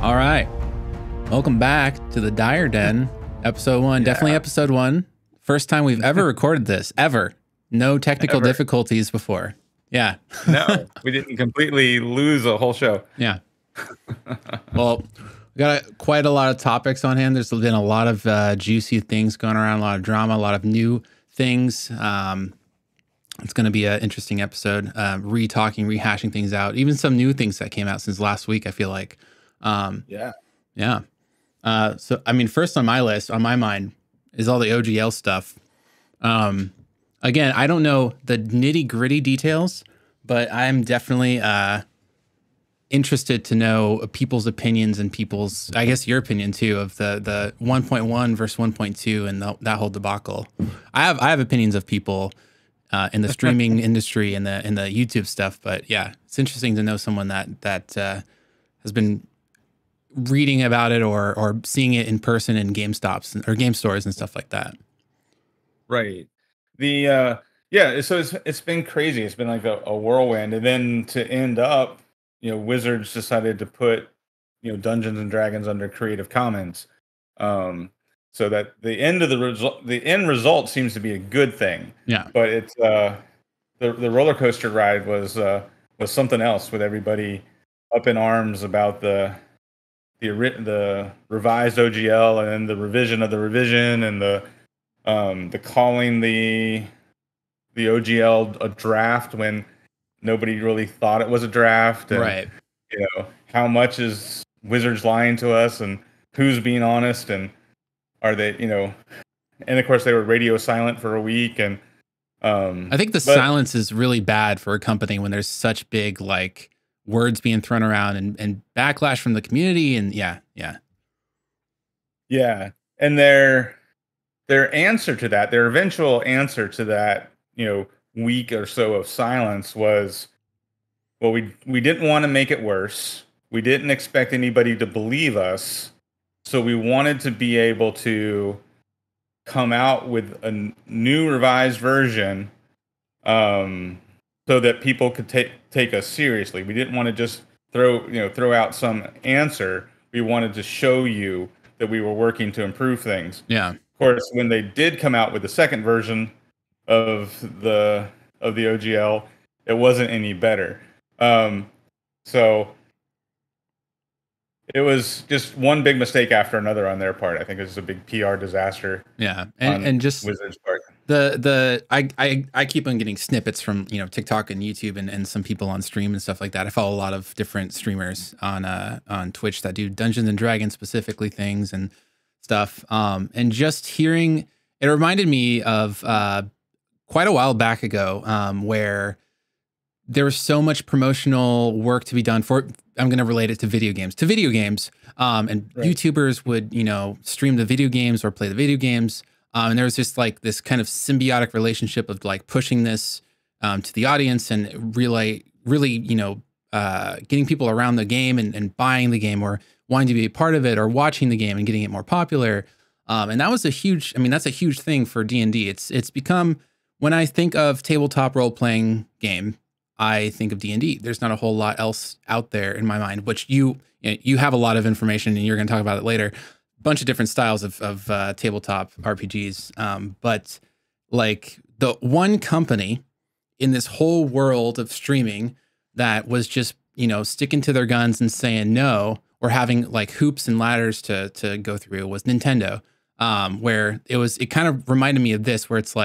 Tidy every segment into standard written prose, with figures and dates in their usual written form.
All right. Welcome back to the Dire Den, episode 1. Yeah. Definitely episode 1. First time we've ever recorded this, ever. No technical difficulties before. Yeah. No, we didn't completely lose a whole show. Yeah. Well, we got quite a lot of topics on hand. There's been a lot of juicy things going around, a lot of drama, a lot of new things. It's going to be an interesting episode, rehashing things out, even some new things that came out since last week, I feel like. Yeah. So, I mean, first on my list, on my mind, is all the OGL stuff. Again, I don't know the nitty gritty details, but I'm definitely interested to know people's opinions and people's, I guess your opinion too, of the 1.1 versus 1.2 and that whole debacle. I have opinions of people in the streaming industry and the YouTube stuff, but yeah, it's interesting to know someone that has been reading about it or seeing it in person in GameStops or game stores and stuff like that. Right. So it's been crazy. It's been like a whirlwind, and then to end up, Wizards decided to put Dungeons and Dragons under Creative Commons, so that the end result seems to be a good thing. Yeah. But it's the roller coaster ride was something else, with everybody up in arms about the revised OGL and then the revision of the revision, and the calling the OGL a draft when nobody really thought it was a draft. And, right. How much is Wizards lying to us, and who's being honest, and are they, and of course they were radio silent for a week. And I think silence is really bad for a company when there's such big words being thrown around and backlash from the community. And yeah. And their answer to that, their eventual answer to that, week or so of silence was, well, we didn't want to make it worse. We didn't expect anybody to believe us. So we wanted to be able to come out with a new revised version, so that people could take us seriously. We didn't want to just throw out some answer. We wanted to show you that we were working to improve things. Yeah. Of course, when they did come out with the second version of the OGL, it wasn't any better. So it was just one big mistake after another on their part. I think it was a big PR disaster. Yeah, and just Wizards' part. I keep on getting snippets from TikTok and YouTube and some people on stream and stuff like that. I follow a lot of different streamers on Twitch that do Dungeons and Dragons specifically things and stuff. And just hearing it reminded me of quite a while back ago, where there was so much promotional work to be done for. I'm going to relate it to video games. And right. YouTubers would stream the video games or play the video games. And there was just this kind of symbiotic relationship of pushing this to the audience and really, getting people around the game and buying the game or wanting to be a part of it or watching the game and getting it more popular. And that was that's a huge thing for D&D. It's become, when I think of tabletop role-playing game, I think of D&D. There's not a whole lot else out there in my mind, which you have a lot of information and you're going to talk about it later. Bunch of different styles of tabletop RPGs. But the one company in this whole world of streaming that was just, sticking to their guns and saying no, or having hoops and ladders to go through, was Nintendo. Where it kind of reminded me of this, where it's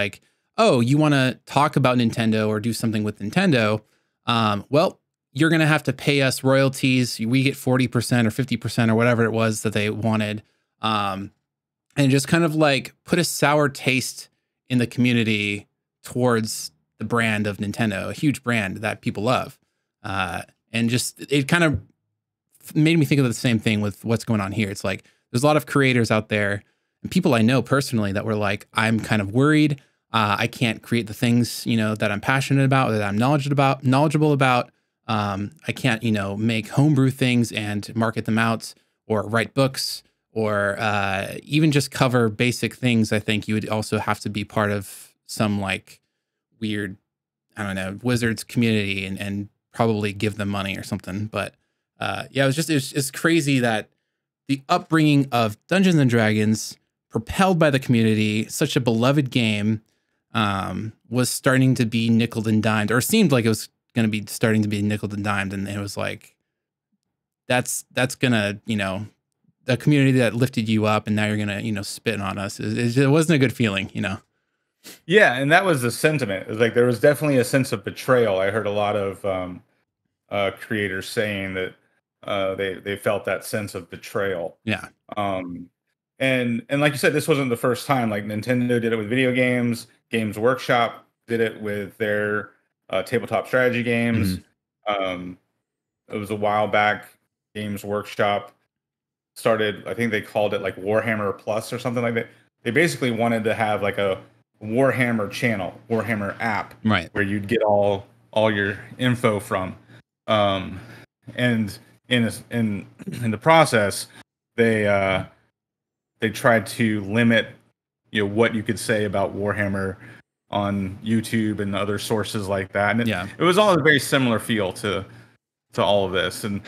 oh, you want to talk about Nintendo or do something with Nintendo? Well, you're going to have to pay us royalties. We get 40% or 50% or whatever it was that they wanted. And just kind of put a sour taste in the community towards the brand of Nintendo, a huge brand that people love. And just, it kind of made me think of the same thing with what's going on here. It's there's a lot of creators out there and people I know personally that were I'm kind of worried. I can't create the things, that I'm passionate about, that I'm knowledgeable about. I can't, make homebrew things and market them out or write books or even just cover basic things. I think you would also have to be part of some weird, I don't know, Wizards community and probably give them money or something. But yeah, it's crazy that the upbringing of Dungeons and Dragons, propelled by the community, such a beloved game, was starting to be nickeled and dimed, or seemed like it was going to be starting to be nickeled and dimed. And it was like, that's gonna, the community that lifted you up, and now you're gonna, spit on us. It wasn't a good feeling, Yeah, and that was the sentiment. It was like there was definitely a sense of betrayal. I heard a lot of creators saying that they felt that sense of betrayal. Yeah. Um, and like you said, this wasn't the first time. Like Nintendo did it with video games. Games Workshop did it with their tabletop strategy games. Um, it was a while back. Games Workshop started. I think they called it like Warhammer Plus or something like that. They basically wanted to have like a Warhammer channel, Warhammer app, Right, where you'd get all your info from. And in the process, they tried to limit what you could say about Warhammer on YouTube and other sources like that. And it was all a very similar feel to all of this. And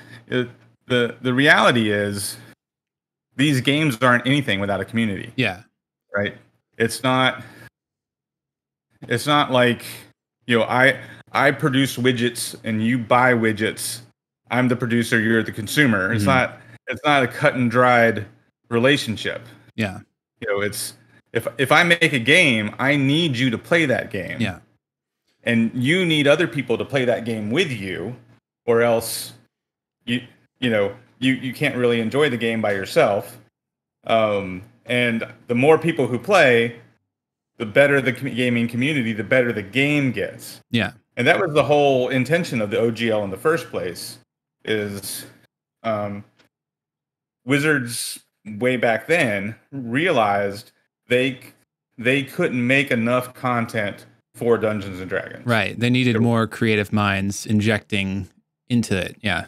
the reality is these games aren't anything without a community. Yeah. Right. It's not like, I produce widgets and you buy widgets. I'm the producer, you're the consumer. It's not a cut and dried relationship. Yeah. It's if I make a game, I need you to play that game. Yeah. And you need other people to play that game with you, or else you can't really enjoy the game by yourself. And the more people who play, the better the gaming community, the better the game gets. Yeah. And that was the whole intention of the OGL in the first place, is Wizards way back then realized they couldn't make enough content for Dungeons and Dragons. Right. They needed more creative minds injecting into it. Yeah.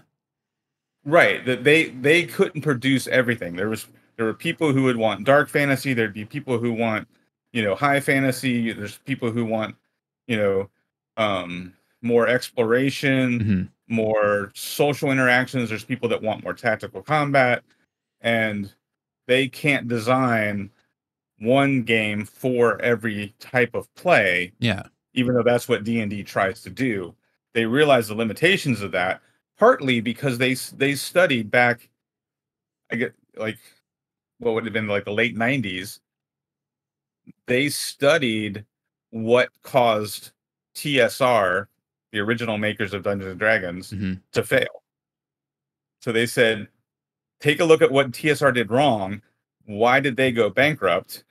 Right. That they couldn't produce everything. There were people who would want dark fantasy. There'd be people who want, high fantasy. There's people who want, more exploration, more social interactions. There's people that want more tactical combat, and they can't design one game for every type of play. Yeah. Even though that's what D&D tries to do. They realize the limitations of that, partly because they studied back, I get like what would have been like the late 90s. They studied what caused TSR, the original makers of Dungeons and Dragons, to fail. So they said, take a look at what TSR did wrong. Why did they go bankrupt?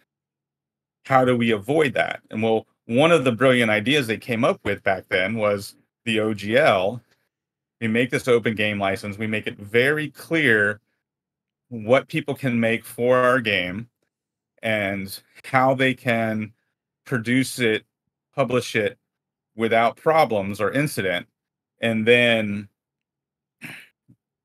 How do we avoid that? And well, one of the brilliant ideas they came up with back then was the OGL. We make this open game license. We make it very clear what people can make for our game and how they can produce it, publish it without problems or incident. And then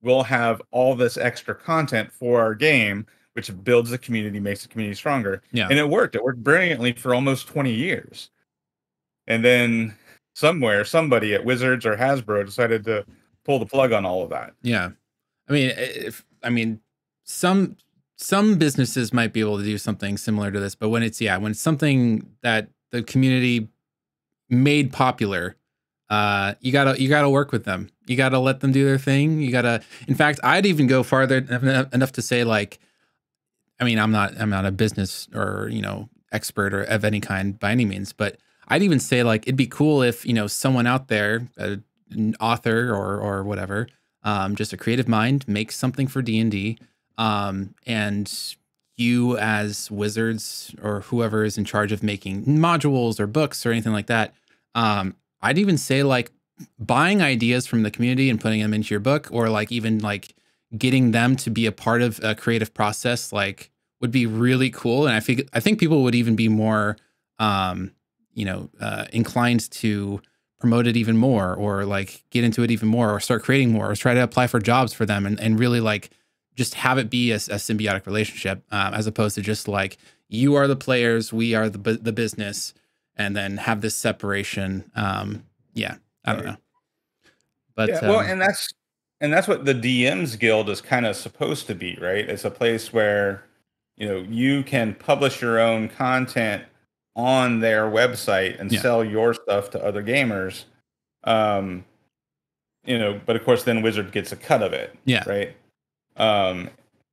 we'll have all this extra content for our game, which builds the community, makes the community stronger. Yeah. And it worked. It worked brilliantly for almost 20 years. And then somebody at Wizards or Hasbro decided to pull the plug on all of that. Yeah. I mean, some businesses might be able to do something similar to this, but when it's something that the community made popular, you gotta work with them. You gotta let them do their thing. In fact, I'd even go farther enough to say, like, I mean, I'm not a business or, expert or of any kind by any means, but I'd even say, like, it'd be cool if, someone out there, an author or whatever, just a creative mind, makes something for D&D, and you as Wizards or whoever is in charge of making modules or books or anything like that, I'd even say, like, buying ideas from the community and putting them into your book, or like even like getting them to be a part of a creative process, like, would be really cool. And I think people would even be more, inclined to promote it even more, or like get into it even more, or start creating more, or try to apply for jobs for them, and really like just have it be a symbiotic relationship, as opposed to just like, you are the players, we are the business, and then have this separation. I don't know. But yeah, well, and and that's what the DMs Guild is kind of supposed to be, right? It's a place where you can publish your own content on their website and Yeah. sell your stuff to other gamers. Um, but of course, then Wizard gets a cut of it, Yeah. right? Um,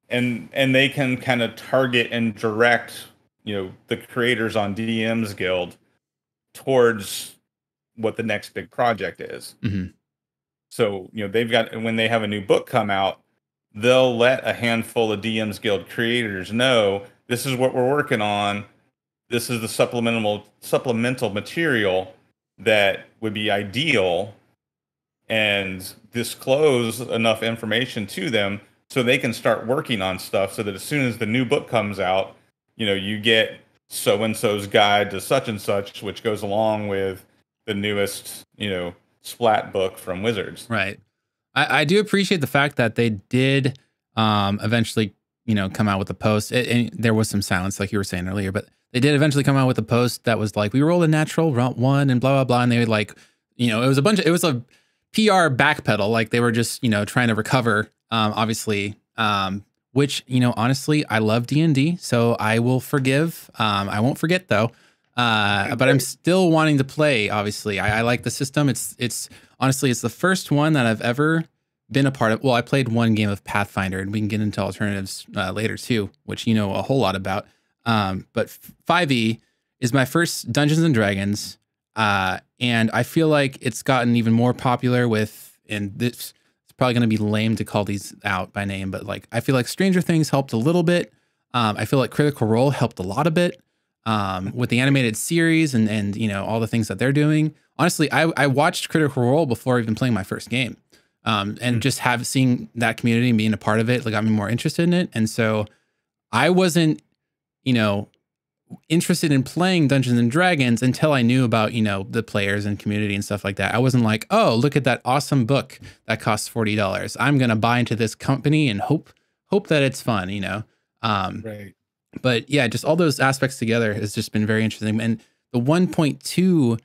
and they can kind of target and direct, the creators on DMs Guild towards what the next big project is. Mm-hmm. So, they've got, when they have a new book come out, they'll let a handful of DMs Guild creators know this is what we're working on. This is the supplemental material that would be ideal, and disclose enough information to them so they can start working on stuff, so that as soon as the new book comes out, you get so and so's guide to such and such, which goes along with the newest, splat book from Wizards. Right. I do appreciate the fact that they did eventually, come out with a post. And there was some silence, like you were saying earlier, but they did eventually come out with a post that was like, we rolled a natural round 1 and blah, blah, blah. And they would like, it was a PR backpedal. Like they were just, trying to recover, obviously, which, honestly, I love D&D, so I will forgive. I won't forget though. But I'm still wanting to play. Obviously, I like the system. It's honestly, it's the first one that I've ever been a part of. Well, I played one game of Pathfinder, and we can get into alternatives later too, which you know a whole lot about. But 5e is my first Dungeons and Dragons, and I feel like it's gotten even more popular with. And this it's probably going to be lame to call these out by name, but like I feel like Stranger Things helped a little bit. I feel like Critical Role helped a lot a bit. With the animated series and all the things that they're doing. Honestly, I watched Critical Role before even playing my first game. And just seeing that community and being a part of it, like got me more interested in it. And so I wasn't, interested in playing Dungeons and Dragons until I knew about, the players and community and stuff like that. I wasn't like, oh, look at that awesome book that costs $40. I'm going to buy into this company and hope that it's fun, Right. But yeah, just all those aspects together has just been very interesting. And the 1.2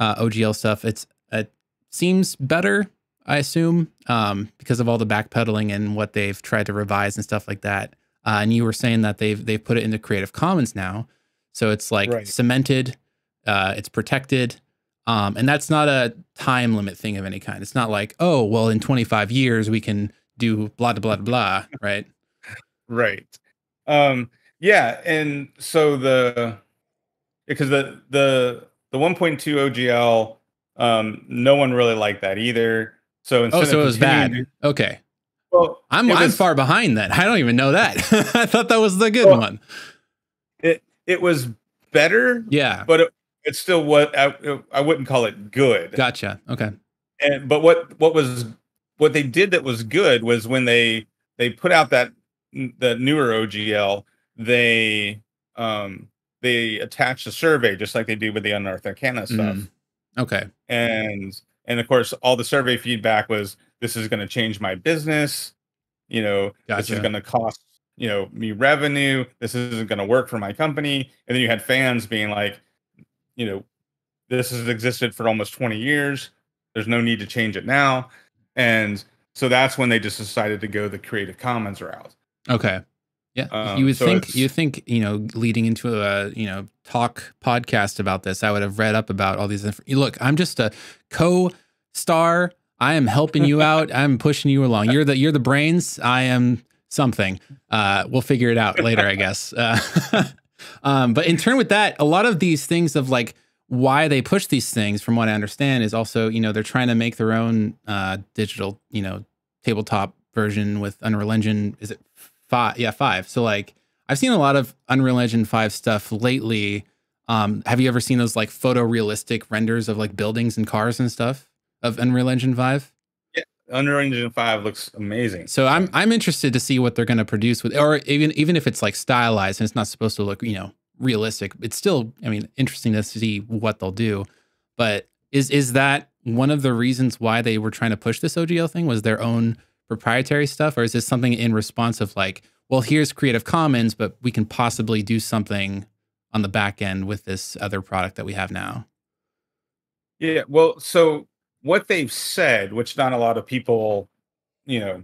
OGL stuff, it seems better, I assume, because of all the backpedaling and what they've tried to revise and stuff like that. And you were saying that they've put it into Creative Commons now, so it's like cemented, it's protected, and that's not a time limit thing of any kind. It's not like, oh, well, in 25 years we can do blah blah blah blah, right? Right. Yeah, and so because the 1.2 OGL, no one really liked that either. So instead so it was bad. Okay. Well, I'm far behind then. I don't even know that. I thought that was the good one. It was better. Yeah. But it's still I wouldn't call it good. Gotcha. Okay. But what they did that was good was when they put out the newer OGL, they attached a survey just like they do with the Unearthed Arcana stuff. Okay. And of course, all the survey feedback was, this is going to change my business. Gotcha. This is going to cost, me revenue. This isn't going to work for my company. And then you had fans being like, this has existed for almost 20 years. There's no need to change it now. And so that's when they just decided to go the Creative Commons route. Okay. Yeah. You would think, leading into a, talk podcast about this, I would have read up about all these. Look, I'm just a co-star. I am helping you out. I'm pushing you along. You're the brains. I am something. We'll figure it out later, I guess. But in turn with that, a lot of these things of like why they push these things, from what I understand, is also, they're trying to make their own digital, tabletop version with Unreal Engine. Is it 5? Yeah, 5. So like I've seen a lot of Unreal Engine 5 stuff lately. Have you ever seen those like photorealistic renders of like buildings and cars and stuff of Unreal Engine 5? Yeah, Unreal Engine 5 looks amazing. So I'm interested to see what they're going to produce with, or even if it's like stylized and it's not supposed to look, realistic. It's still, interesting to see what they'll do. But is that one of the reasons why they were trying to push this OGL thing, was their own proprietary stuff, or is this something in response of like, well, here's Creative Commons, but we can possibly do something on the back end with this other product that we have now? Yeah, well, so what they've said, which not a lot of people, you know,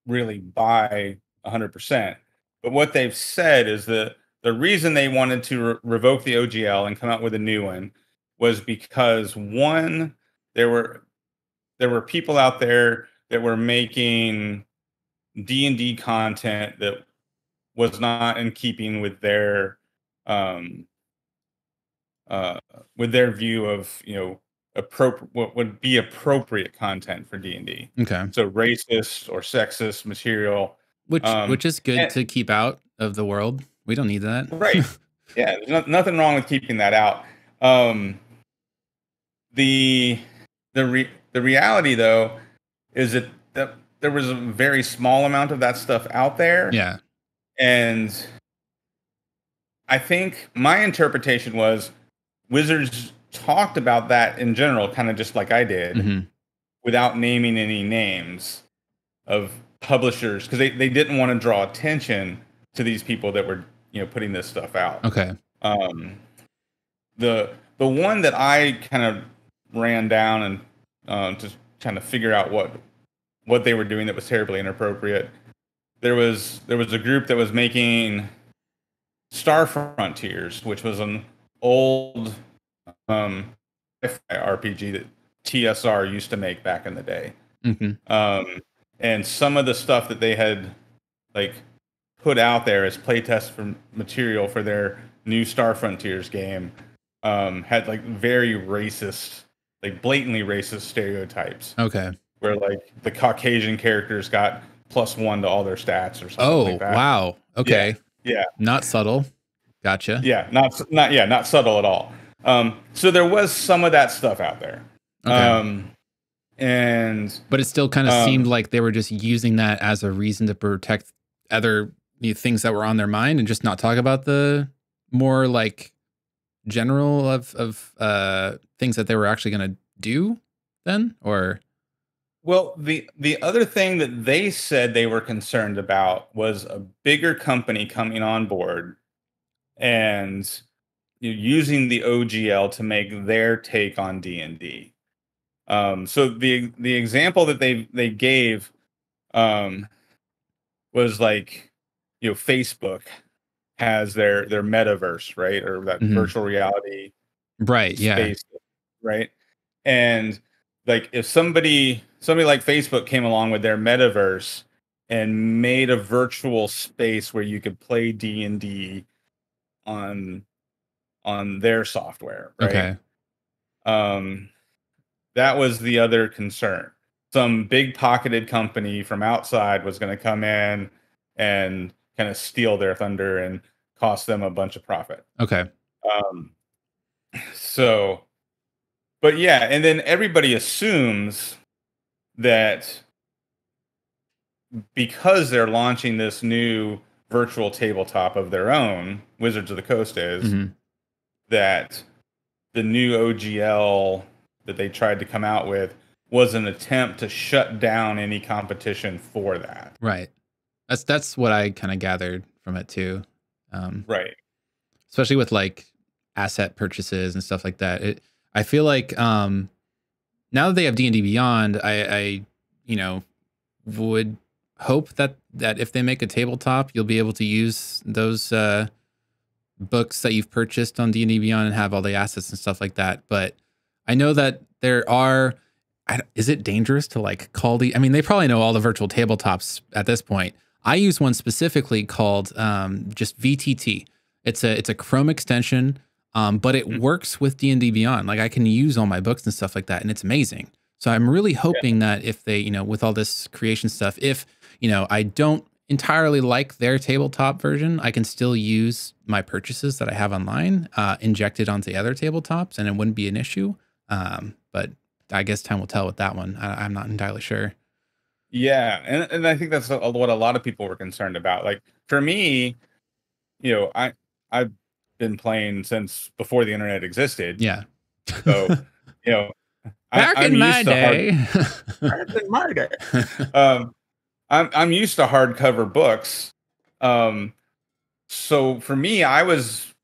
really buy 100%. But what they've said is that the reason they wanted to revoke the OGL and come out with a new one was because one, there were people out there that were making D&D content that was not in keeping um uh with their view of, appropriate, what would be appropriate content for D&D. Okay. So racist or sexist material. Which is good And to keep out of the world. We don't need that. right. Yeah, there's nothing wrong with keeping that out. Um, the the reality though is that there was a very small amount of that stuff out there, Yeah. and I think my interpretation was Wizards talked about that in general, kind of just like I did, Hmm. without naming any names of publishers because they didn't want to draw attention to these people that were putting this stuff out. Okay. Um, the one that I kind of ran down and to kind of figure out what they were doing that was terribly inappropriate. There was a group that was making Star Frontiers, which was an old RPG that TSR used to make back in the day. Hmm. And some of the stuff that they had like put out there as playtest for material for their new Star Frontiers game had like very racist, like blatantly racist stereotypes. Okay. Where like the Caucasian characters got +1 to all their stats or something Oh, like that. wow. Okay. Yeah. Not subtle. Gotcha. Yeah. Not subtle at all. So there was some of that stuff out there. Okay. But it still kind of seemed like they were just using that as a reason to protect other things that were on their mind and just not talk about the more like general of things that they were actually going to do then, or well, the other thing that they said they were concerned about was a bigger company coming on board and using the OGL to make their take on D&D. So the example that they gave was like, Facebook has their metaverse, right, or that virtual reality right, space, right? And like if somebody like Facebook came along with their metaverse and made a virtual space where you could play D&D on their software, right? Okay. That was the other concern. Some big pocketed company from outside was going to come in and kind of steal their thunder and cost them a bunch of profit. Okay. So, but yeah, and then everybody assumes that because they're launching this new virtual tabletop of their own, Wizards of the Coast is, that the new OGL that they tried to come out with was an attempt to shut down any competition for that. Right. That's what I kind of gathered from it too. Right. Especially with like asset purchases and stuff like that. I feel like now that they have D&D Beyond, I would hope that if they make a tabletop, you'll be able to use those books that you've purchased on D&D Beyond and have all the assets and stuff like that. But I know that there are. Is it dangerous to like call the? I mean, they probably know all the virtual tabletops at this point. I use one specifically called just VTT. It's a Chrome extension, but it works with D&D Beyond. Like I can use all my books and stuff like that, and it's amazing. So I'm really hoping that if they, with all this creation stuff, if I don't entirely like their tabletop version, I can still use my purchases that I have online, injected onto the other tabletops, and it wouldn't be an issue. But I guess time will tell with that one. I'm not entirely sure. Yeah, and I think that's what a lot of people were concerned about. Like for me, I've been playing since before the internet existed. Yeah. So, back in my day. I'm used to hardcover books. So for me, I was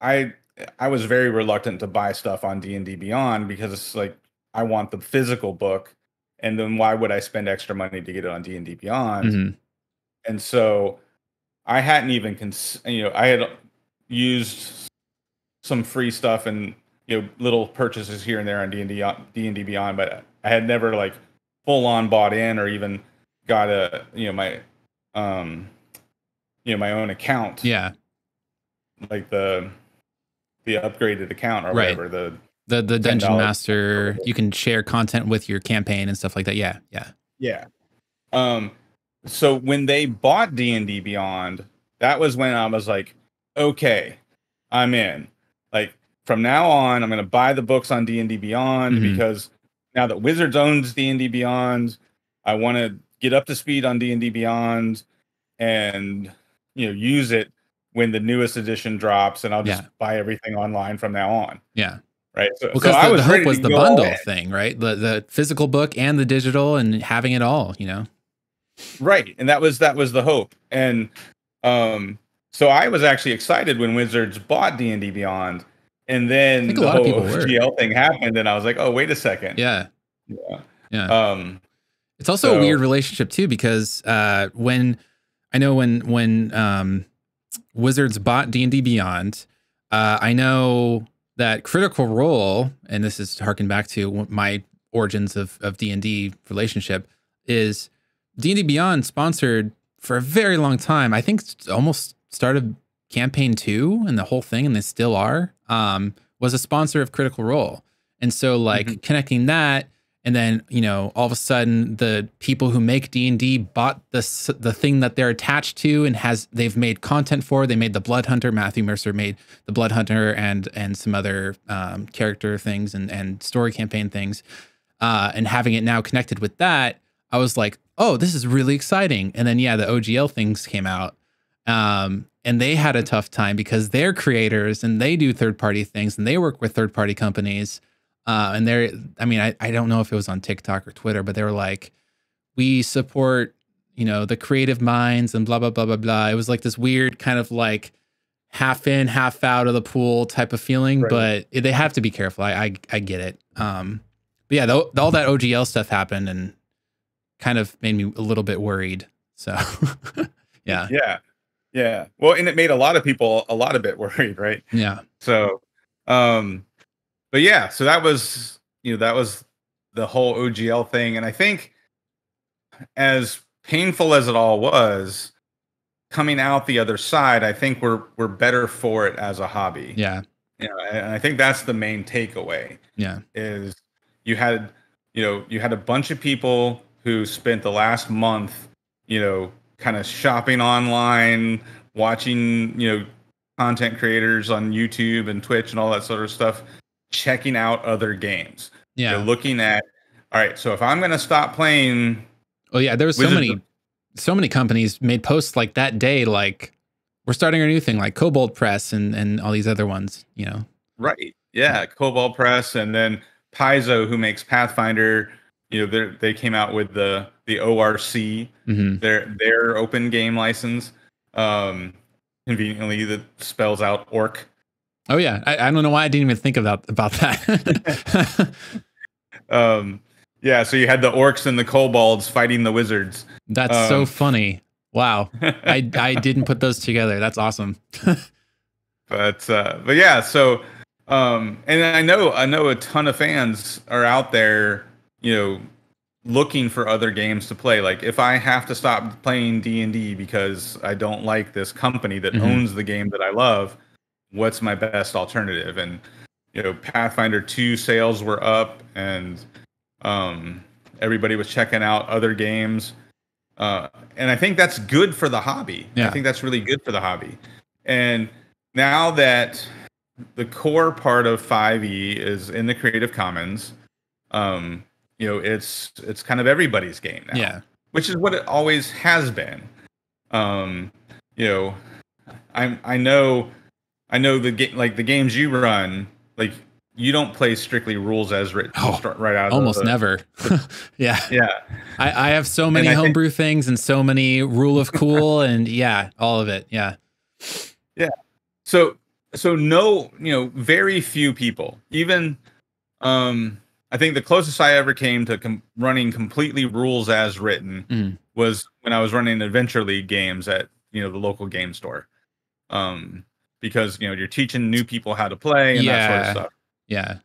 very reluctant to buy stuff on D&D Beyond because it's like I want the physical book and then why would I spend extra money to get it on D&D Beyond? Mhm. And so I hadn't even I had used some free stuff and little purchases here and there on D&D Beyond, but I had never like full on bought in or even got a my own account. Yeah. Like the upgraded account or Right. whatever, the Dungeon $10 Master, you can share content with your campaign and stuff like that. Yeah. Yeah. So when they bought D&D Beyond, that was when I was like, okay, I'm in. Like from now on, I'm going to buy the books on D&D Beyond because now that Wizards owns D&D Beyond, I want to get up to speed on D&D Beyond and use it when the newest edition drops, and I'll just buy everything online from now on. Yeah. Right. So, because I was the hope was the bundle in. thing, right? The physical book and the digital and having it all, Right. And that was the hope. And so I was actually excited when Wizards bought D&D Beyond, and then the whole OGL thing happened, and I was like, oh, wait a second. Yeah. It's also so, a weird relationship too, because when Wizards bought D&D Beyond, I know that Critical Role, and this is harking back to my origins of D&D relationship, is D&D Beyond sponsored for a very long time. I think almost started campaign 2 and the whole thing, and they still are, was a sponsor of Critical Role. And so like connecting that, and then, all of a sudden the people who make D&D bought the thing that they're attached to and they've made content for. They made the Blood Hunter. Matthew Mercer made the Blood Hunter and some other character things and story campaign things. And having it now connected with that, I was like, oh, this is really exciting. And then, the OGL things came out. And they had a tough time because they're creators and they do third-party things and they work with third-party companies. And I don't know if it was on TikTok or Twitter, but they were like, we support, the creative minds and blah, blah, blah, blah, blah. It was like this weird kind of like half in, half out of the pool type of feeling, right. But they have to be careful. I get it. But yeah, all that OGL stuff happened and kind of made me a little bit worried. So yeah. Yeah. Well, and it made a lot of people a lot of bit worried, right? Yeah. So, but yeah, so that was the whole OGL thing. And I think as painful as it all was, coming out the other side, I think we're better for it as a hobby. Yeah. And I think that's the main takeaway. Yeah. Is you had a bunch of people who spent the last month, kind of shopping online, watching, content creators on YouTube and Twitch and all that sort of stuff, checking out other games. Yeah. Looking at, all right, so if I'm going to stop playing. Oh yeah. There was so many companies made posts like that day, like we're starting a new thing like Kobold Press and all these other ones, Right. Yeah. Kobold Press. And then Paizo, who makes Pathfinder, they came out with the ORC, their open game license. Conveniently, that spells out orc. Oh yeah, I don't know why I didn't even think about that. Yeah, so you had the orcs and the kobolds fighting the wizards. That's so funny. Wow, I didn't put those together. That's awesome. But yeah, so and I know a ton of fans are out there, looking for other games to play. Like if I have to stop playing D&D because I don't like this company that owns the game that I love, what's my best alternative? And Pathfinder 2 sales were up, and everybody was checking out other games, and I think that's good for the hobby. I think that's really good for the hobby. And now that the core part of 5e is in the Creative Commons, it's kind of everybody's game now. Yeah. Which is what it always has been. I know the game, like the games you run, like you don't play strictly rules as written right out. Almost never. Yeah. I have so many homebrew things and so many rule of cool and all of it. Yeah. Yeah. So no, very few people, even I think the closest I ever came to running completely rules as written was when I was running Adventure League games at the local game store. Because you're teaching new people how to play and that sort of stuff. Yeah.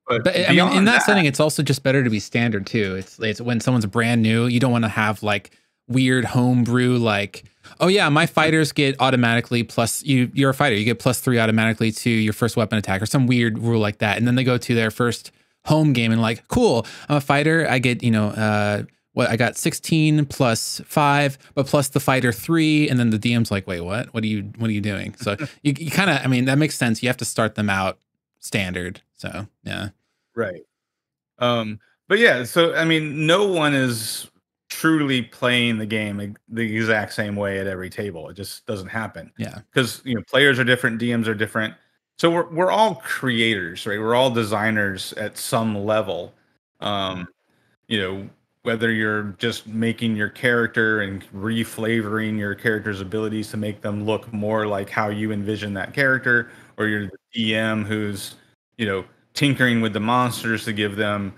But I mean, in that setting, it's also just better to be standard too. It's when someone's brand new, you don't want to have like weird homebrew, like, oh yeah, my fighters get automatically plus you're a fighter, you get +3 automatically to your first weapon attack or some weird rule like that. And then they go to their first home game and like, cool, I'm a fighter, I get, I got 16 + 5, but plus the fighter 3, and then the DM's like, wait, what are you doing? So you kind of, I mean, that makes sense. You have to start them out standard. So yeah. Right. But yeah, so I mean, no one is truly playing the game the exact same way at every table. It just doesn't happen. Yeah. Because players are different, DMs are different. So we're all creators, right? We're all designers at some level. Whether you're just making your character and reflavoring your character's abilities to make them look more like how you envision that character, or you're the DM who's, tinkering with the monsters to give them,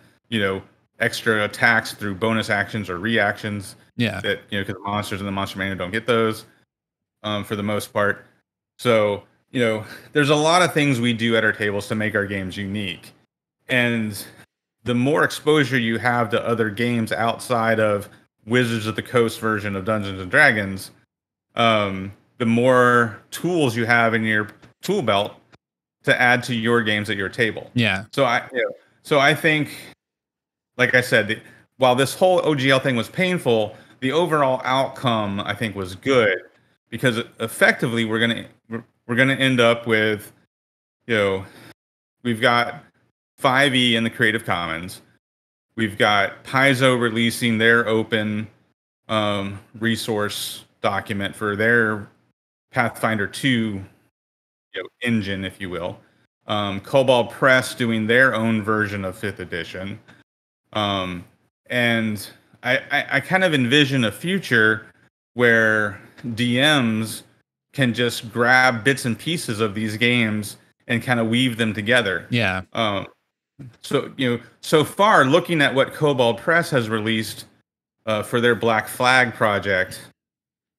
extra attacks through bonus actions or reactions. Yeah. That, because the monsters in the Monster Manual don't get those for the most part. So, there's a lot of things we do at our tables to make our games unique. And the more exposure you have to other games outside of Wizards of the Coast version of Dungeons and Dragons, the more tools you have in your tool belt to add to your games at your table. Yeah. So I think, like I said, while this whole OGL thing was painful, the overall outcome I think was good, because effectively we're gonna end up with, we've got 5e in the Creative Commons. We've got Paizo releasing their open resource document for their Pathfinder 2 engine, if you will. Kobold Press doing their own version of 5th edition. And I kind of envision a future where DMs can just grab bits and pieces of these games and kind of weave them together. Yeah. So far, looking at what Kobold Press has released for their Black Flag project,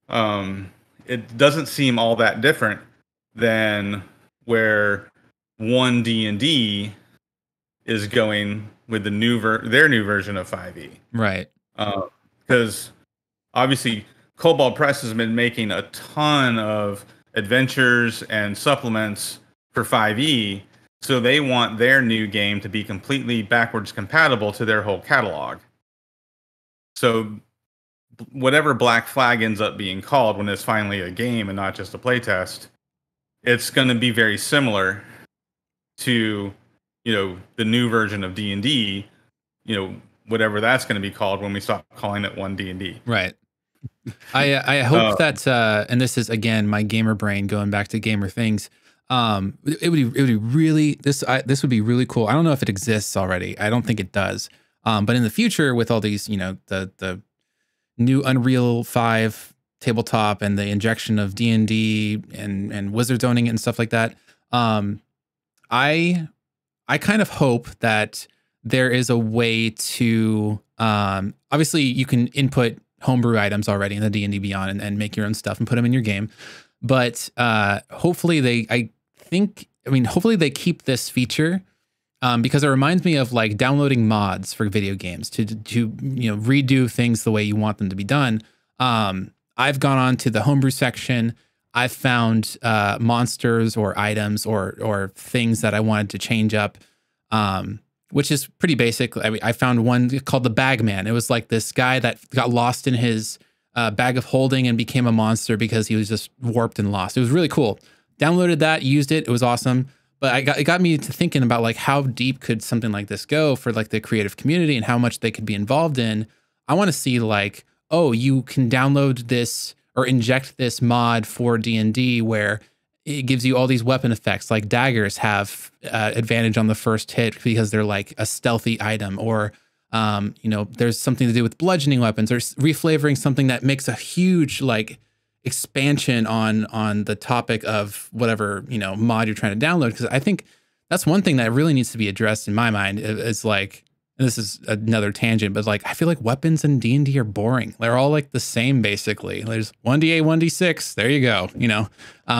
it doesn't seem all that different than where 1D&D is going with the their new version of 5e. Right. Because obviously Kobold Press has been making a ton of adventures and supplements for 5e. So they want their new game to be completely backwards compatible to their whole catalog. So whatever Black Flag ends up being called when it's finally a game and not just a playtest, it's going to be very similar to, the new version of D&D, whatever that's going to be called when we stop calling it 1D&D. Right. I hope that, and this is again my gamer brain going back to gamer things. It would be really this would be really cool. I don't know if it exists already. I don't think it does. But in the future, with all these, the new Unreal 5 tabletop and the injection of D&D and Wizards owning it and stuff like that, I kind of hope that there is a way to obviously you can input homebrew items already in the D&D Beyond and make your own stuff and put them in your game. But hopefully hopefully they keep this feature because it reminds me of like downloading mods for video games to redo things the way you want them to be done. I've gone on to the homebrew section. I've found monsters or items or things that I wanted to change up, which is pretty basic. I found one called the Bagman. It was like this guy that got lost in his bag of holding and became a monster because he was just warped and lost. It was really cool. Downloaded that, used it. It was awesome. But it got me to thinking about like how deep could something like this go for like the creative community and how much they could be involved in. I want to see like, oh, you can download this or inject this mod for D&D where it gives you all these weapon effects, like daggers have advantage on the first hit because they're like a stealthy item, or there's something to do with bludgeoning weapons, or reflavoring something that makes a huge like expansion on the topic of whatever mod you're trying to download. Because I think that's one thing that really needs to be addressed in my mind is like and this is another tangent, but like I feel like weapons in D&D are boring. They're all like the same basically. There's 1d8, 1d6. There you go.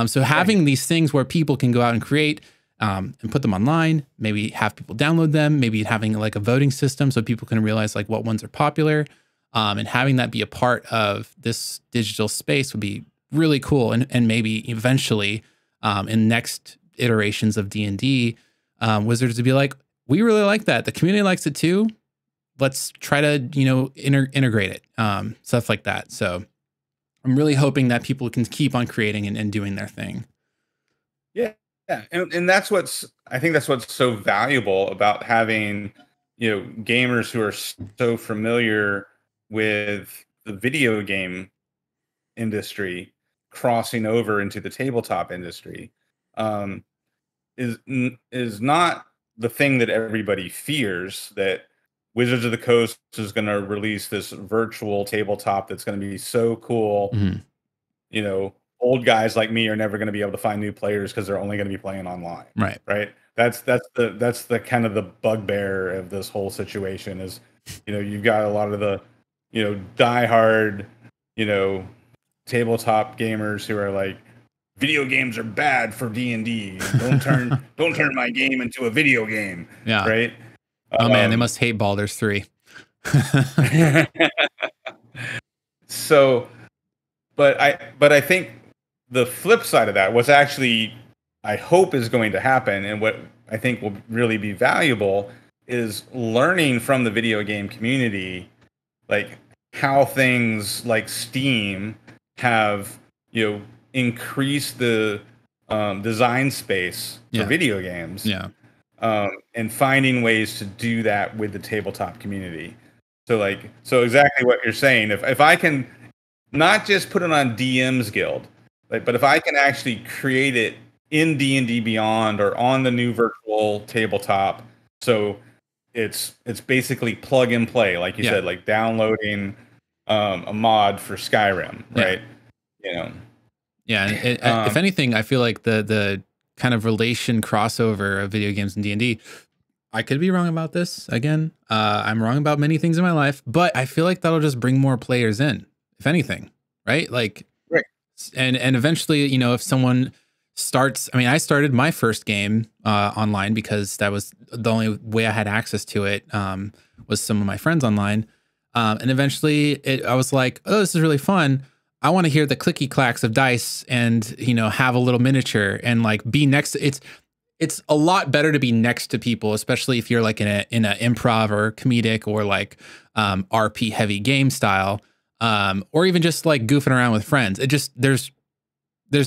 So having these things where people can go out and create and put them online, maybe have people download them, maybe having like a voting system so people can realize like what ones are popular, and having that be a part of this digital space would be really cool. And maybe eventually in next iterations of D&D, Wizards would be like, we really like that. The community likes it too. Let's try to, integrate it, stuff like that. So I'm really hoping that people can keep on creating and doing their thing. Yeah. And I think that's what's so valuable about having, gamers who are so familiar with the video game industry crossing over into the tabletop industry, is not the thing that everybody fears, that Wizards of the Coast is going to release this virtual tabletop that's going to be so cool. Mm-hmm. Old guys like me are never going to be able to find new players because they're only going to be playing online. Right. That's the kind of the bugbear of this whole situation is, you've got a lot of the, diehard, tabletop gamers who are like, video games are bad for D&D. Don't turn my game into a video game. Yeah. Right. Oh man, they must hate Baldur's 3. So, but I think the flip side of that, what's actually I hope is going to happen, and what I think will really be valuable, is learning from the video game community, like how things like Steam have, increased the design space for video games. Yeah. And finding ways to do that with the tabletop community. So exactly what you're saying. If I can not just put it on DM's Guild, but if I can actually create it in D&D Beyond or on the new virtual tabletop, so it's basically plug and play, like you said, like downloading a mod for Skyrim, right? Yeah. If anything, I feel like the kind of relation crossover of video games and D&D, I could be wrong about this. Again, I'm wrong about many things in my life, but I feel like that'll just bring more players in, if anything, right? Like, right. And eventually, if someone starts, I mean, I started my first game online because that was the only way I had access to it, was some of my friends online. And eventually I was like, oh, this is really fun. I want to hear the clicky clacks of dice and, have a little miniature and like be next. It's a lot better to be next to people, especially if you're like in a improv or comedic or like RP heavy game style, or even just like goofing around with friends. It just, there's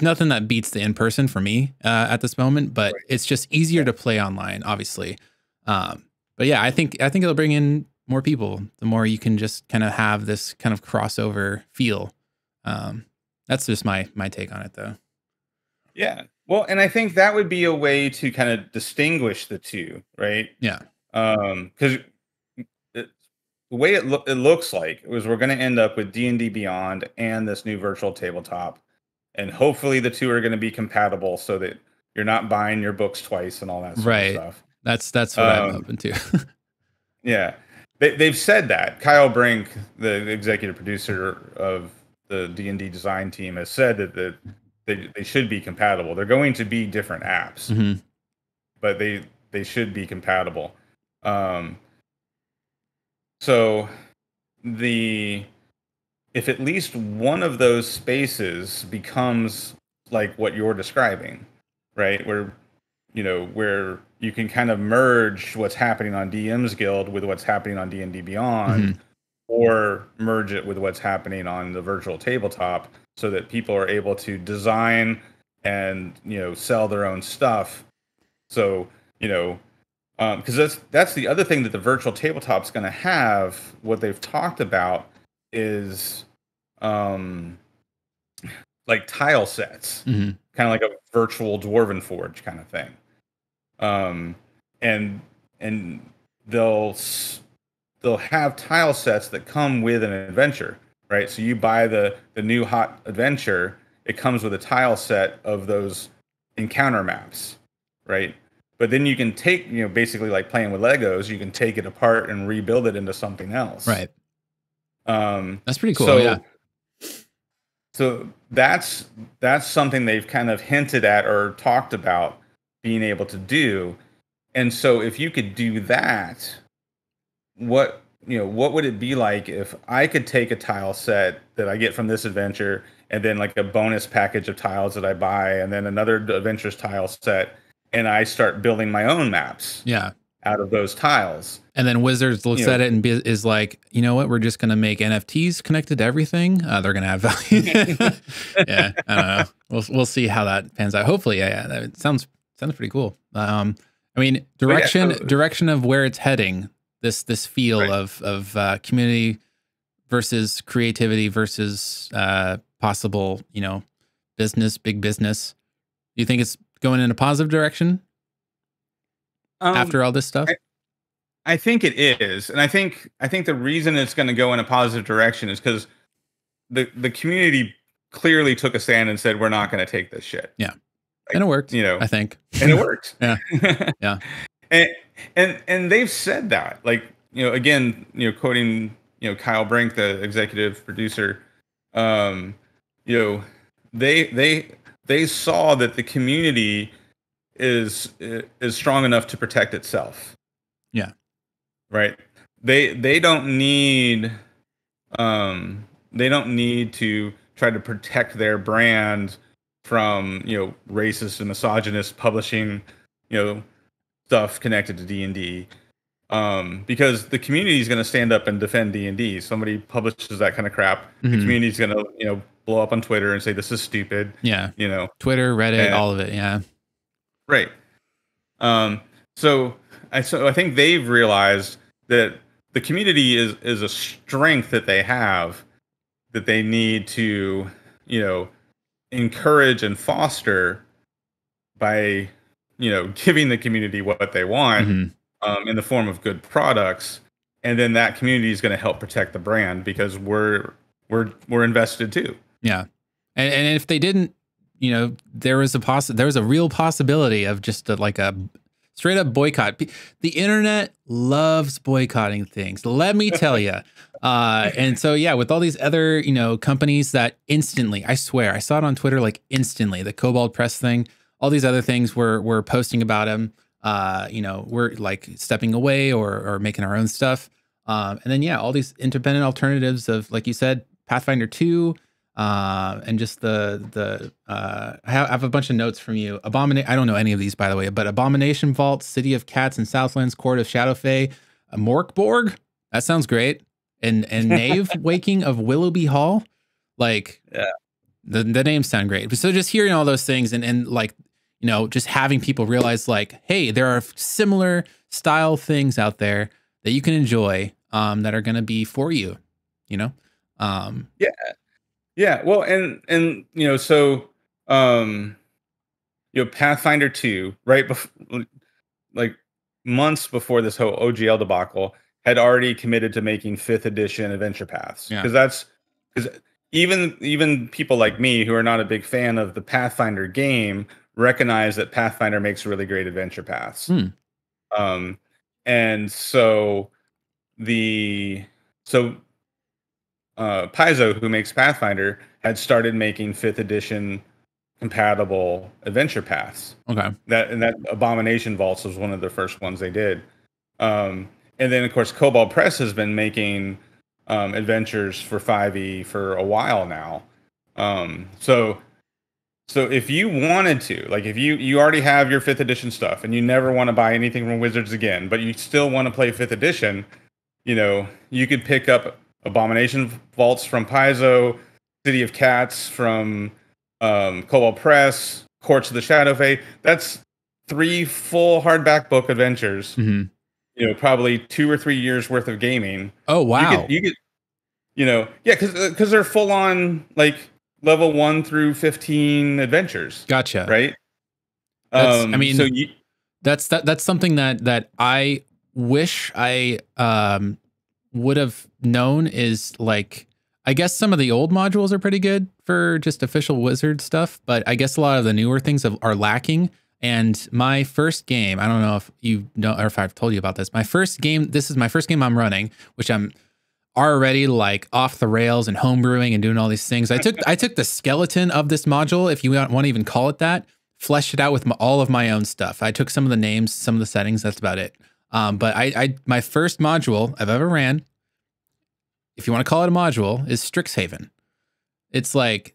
nothing that beats the in-person for me at this moment, but it's just easier to play online, obviously. But yeah, I think it'll bring in more people, the more you can just kind of have this kind of crossover feel. That's just my take on it, though. Yeah. Well, and I think that would be a way to kind of distinguish the two, right? Yeah. Because the way it looks like is we're going to end up with D&D Beyond and this new virtual tabletop, and hopefully the two are going to be compatible so that you're not buying your books twice and all that sort of stuff. That's what I'm open to. Yeah. They've said that. Kyle Brink, the executive producer of the D&D design team, has said that they should be compatible. They're going to be different apps, mm-hmm. but they should be compatible. So if at least one of those spaces becomes like what you're describing, right? Where you can kind of merge what's happening on DM's Guild with what's happening on D&D Beyond, mm-hmm. or merge it with what's happening on the virtual tabletop, so that people are able to design and sell their own stuff. So because that's the other thing that the virtual tabletop's going to have. What they've talked about is like tile sets, mm-hmm. kind of like a virtual Dwarven Forge kind of thing. And they'll have tile sets that come with an adventure, right? So you buy the new hot adventure, it comes with a tile set of those encounter maps, right? but then you can take, basically like playing with Legos, you can take it apart and rebuild it into something else. Right. That's pretty cool. So, yeah. So that's something they've kind of hinted at or talked about being able to do. And so if you could do that, what would it be like if I could take a tile set that I get from this adventure and then like a bonus package of tiles that I buy and then another adventure's tile set, and I start building my own maps out of those tiles. And then Wizards looks at it and is like, you know what? We're just going to make NFTs connected to everything. They're going to have value. Yeah, I don't know. We'll see how that pans out. Hopefully, yeah. That sounds pretty cool. I mean, direction of where it's heading. This feel of community versus creativity versus possible, big business. Do you think it's going in a positive direction after all this stuff? I think it is, and I think the reason it's going to go in a positive direction is because the community clearly took a stand and said we're not going to take this shit. Yeah, and it worked. I think, and it worked. Yeah, yeah. And they've said that, like, again, quoting Kyle Brink, the executive producer, they saw that the community is strong enough to protect itself. Yeah. Right. They don't need to try to protect their brand from, racist and misogynist publishing, stuff connected to D&D. Because the community is going to stand up and defend D&D. Somebody publishes that kind of crap, the community is going to, blow up on Twitter and say this is stupid. Yeah. Twitter, Reddit, all of it. Yeah. Right. So I think they've realized that the community is a strength that they have that they need to, encourage and foster by, giving the community what they want in the form of good products. And then that community is going to help protect the brand because we're invested too. Yeah. And if they didn't, there was a real possibility of just a straight up boycott. The internet loves boycotting things. Let me tell you. And so, yeah, with all these other, companies that instantly, I swear, I saw it on Twitter, like instantly, the Kobold Press thing, all these other things were posting about them. We're like stepping away or making our own stuff. And then, yeah, all these independent alternatives of, like you said, Pathfinder 2, and just I have a bunch of notes from you. I don't know any of these, by the way, but Abomination Vault, City of Cats and Southlands, Court of Shadowfey, Morkborg. That sounds great. And Knave Waking of Willoughby Hall. Like, yeah, the names sound great. So just hearing all those things and like, just having people realize like, hey, there are similar style things out there that you can enjoy that are going to be for you, Yeah. Yeah. Well, and so Pathfinder 2, right before, like months before this whole OGL debacle, had already committed to making 5th edition adventure paths. Because even people like me who are not a big fan of the Pathfinder game recognize that Pathfinder makes really great adventure paths. And so Paizo, who makes Pathfinder, had started making 5th edition compatible adventure paths. Okay. That Abomination Vaults was one of the first ones they did. And then, of course, Kobold Press has been making adventures for 5e for a while now. So if you wanted to, like, if you already have your 5th edition stuff and you never want to buy anything from Wizards again, but you still want to play 5th edition, you could pick up Abomination Vaults from Paizo, City of Cats from Kobold Press, Courts of the Shadowfey. That's 3 full hardback book adventures. Probably 2 or 3 years worth of gaming. Oh wow! You could, yeah, because they're full on like level 1 through 15 adventures. Gotcha. Right. That's something that I wish I would have known is like, I guess some of the old modules are pretty good for just official Wizard stuff, but I guess a lot of the newer things are lacking. And my first game, I don't know if you know or if I've told you about this. My first game, this is my first game I'm running, which I'm already like off the rails and homebrewing and doing all these things. I took the skeleton of this module, if you want to even call it that, fleshed it out with all of my own stuff. I took some of the names, some of the settings. That's about it. But my first module I've ever ran, if you want to call it a module, is Strixhaven. It's like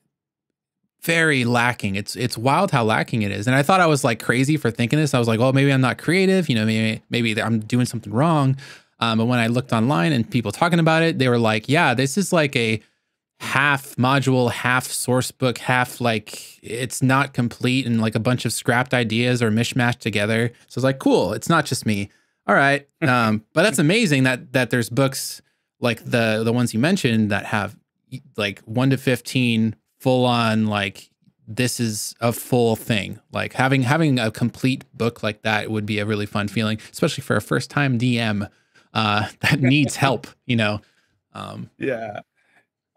very lacking. It's wild how lacking it is. And I thought I was like crazy for thinking this. I was like, oh, maybe I'm not creative. You know, maybe I'm doing something wrong. But when I looked online and people talking about it, they were like, yeah, this is like a half module, half source book, half like it's not complete and like a bunch of scrapped ideas or mishmashed together. So it's like, cool. It's not just me. All right. But that's amazing that there's books like the ones you mentioned that have like 1 to 15 full on, like this is a full thing. Like having a complete book like that would be a really fun feeling, especially for a first time DM that needs help, you know? Yeah.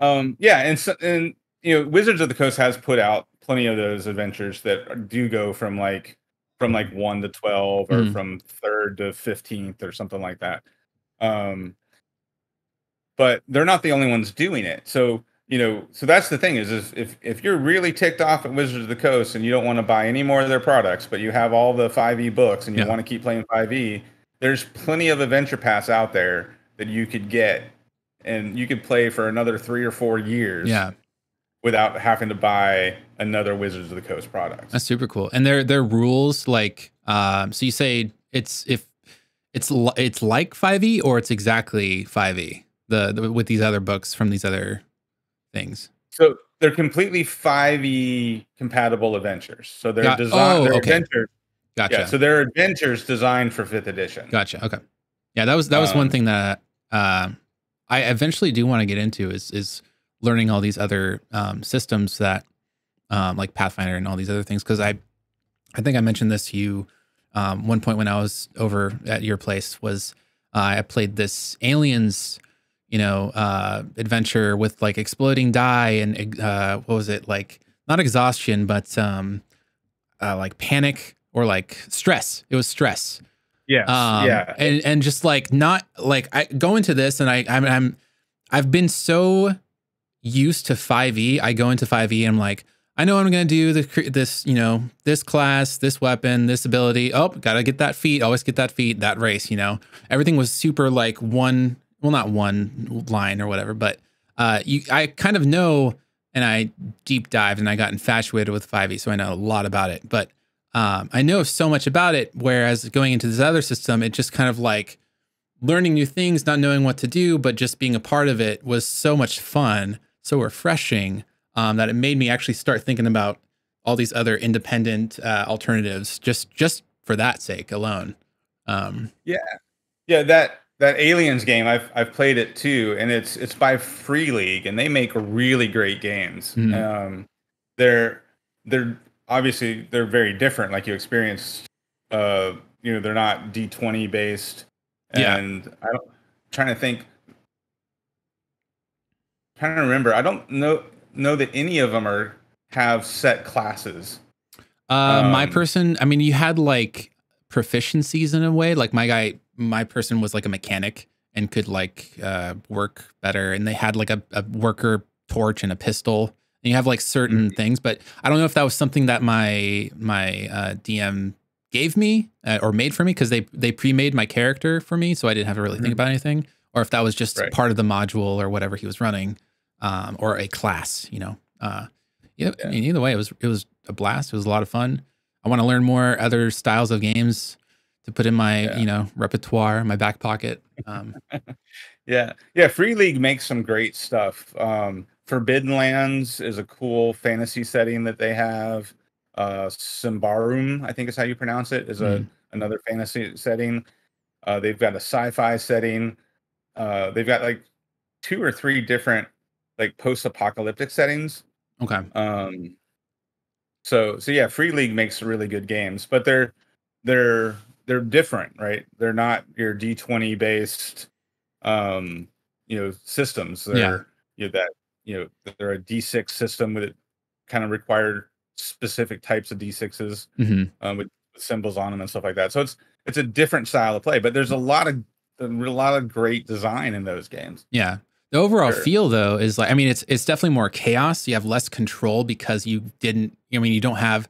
Yeah. And you know, Wizards of the Coast has put out plenty of those adventures that do go from like 1 to 12 or from 3rd to 15th or something like that. But they're not the only ones doing it. So, you know, so that's the thing is if you're really ticked off at Wizards of the Coast and you don't want to buy any more of their products, but you have all the 5e books and you want to keep playing 5e, there's plenty of adventure paths out there that you could get and you could play for another 3 or 4 years without having to buy another Wizards of the Coast product. That's super cool. And their rules, like, so you say it's like 5e or it's exactly 5e the with these other books from these other things. So they're completely 5e compatible adventures. So they're adventures. Gotcha. Yeah, so they're adventures designed for 5th edition. Gotcha. Okay. Yeah, that was one thing that I eventually do want to get into is learning all these other systems that like Pathfinder and all these other things, because I think I mentioned this to you one point when I was over at your place was I played this Aliens, you know, adventure with like exploding die and what was it, like not exhaustion but like panic or like stress. It was stress. Yeah. And just like not like I go into this and I've been so used to 5e. I go into 5e and I'm like, I know I'm going to do this, you know, this class, this weapon, this ability. Oh, got to get that feat. Always get that feat, that race, you know. Everything was super like not one line or whatever, but I kind of know, and I deep dived and I got infatuated with 5e, so I know a lot about it. But I know so much about it, whereas going into this other system, it just kind of like learning new things, not knowing what to do, but just being a part of it was so much fun, so refreshing, that it made me actually start thinking about all these other independent alternatives just for that sake alone. That Aliens game, I've played it too, and it's by Free League, and they make really great games. They're obviously they're very different, like you experienced. You know, they're not D20 based, and trying to remember. I don't know that any of them have set classes. My person, I mean, you had like proficiencies in a way. Like my person was like a mechanic and could like work better, and they had like a worker torch and a pistol. And you have like certain things, but I don't know if that was something that my DM gave me or made for me, because they pre-made my character for me, so I didn't have to really think about anything, or if that was just part of the module or whatever he was running, or a class, you know. I mean, either way, it was a blast. It was a lot of fun. I want to learn more other styles of games to put in my you know, repertoire, my back pocket. Free League makes some great stuff. Forbidden Lands is a cool fantasy setting that they have. Symbaroum, I think is how you pronounce it, is another fantasy setting. They've got a sci-fi setting. They've got like 2 or 3 different like post-apocalyptic settings. Okay. So yeah, Free League makes really good games, but they're different, right? They're not your D20 based you know, systems. They're they're a D6 system that kind of required specific types of D6s Mhm. with symbols on them and stuff like that. So it's a different style of play, but there's a lot of great design in those games. Yeah. The overall Sure. feel though is like, I mean, it's definitely more chaos. You have less control because you didn't, I mean, you don't have,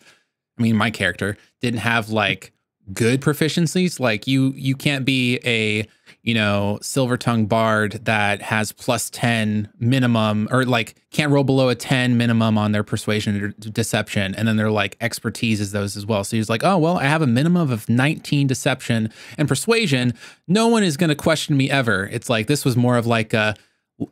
I mean, my character didn't have like good proficiencies. Like you can't be a, you know, silver tongue bard that has +10 minimum, or like can't roll below a 10 minimum on their persuasion or deception. And then they're like expertise is those as well. So he's like, oh, well, I have a minimum of 19 deception and persuasion. No one is going to question me ever. It's like, this was more of like a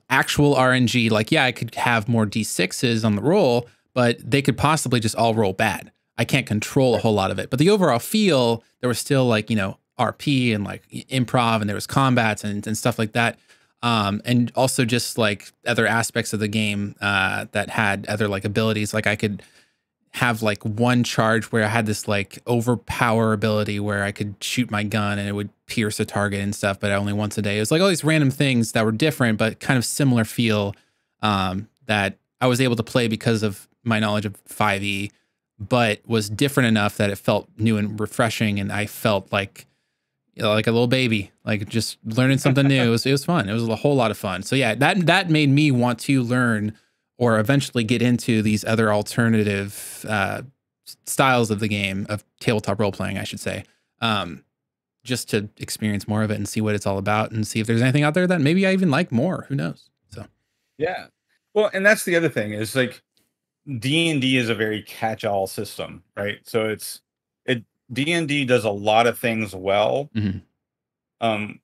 actual RNG. Like, yeah, I could have more D6s on the roll, but they could possibly just all roll bad. I can't control a whole lot of it. But the overall feel, there was still like, you know, RP and like improv, and there was combats and stuff like that. And also just like other aspects of the game that had other like abilities. Like I could have like one charge where I had this like overpower ability where I could shoot my gun and it would pierce a target and stuff, but only once a day. It was like all these random things that were different, but kind of similar feel that I was able to play because of my knowledge of 5e, but was different enough that it felt new and refreshing. And I felt like, you know, like a little baby, like just learning something new. It was fun. It was a whole lot of fun. So yeah, that made me want to learn or eventually get into these other alternative styles of the game, of tabletop role playing, I should say, just to experience more of it and see what it's all about and see if there's anything out there that maybe I even like more. Who knows? So Yeah. Well, and that's the other thing is like D&D is a very catch-all system, right? So D&D does a lot of things well,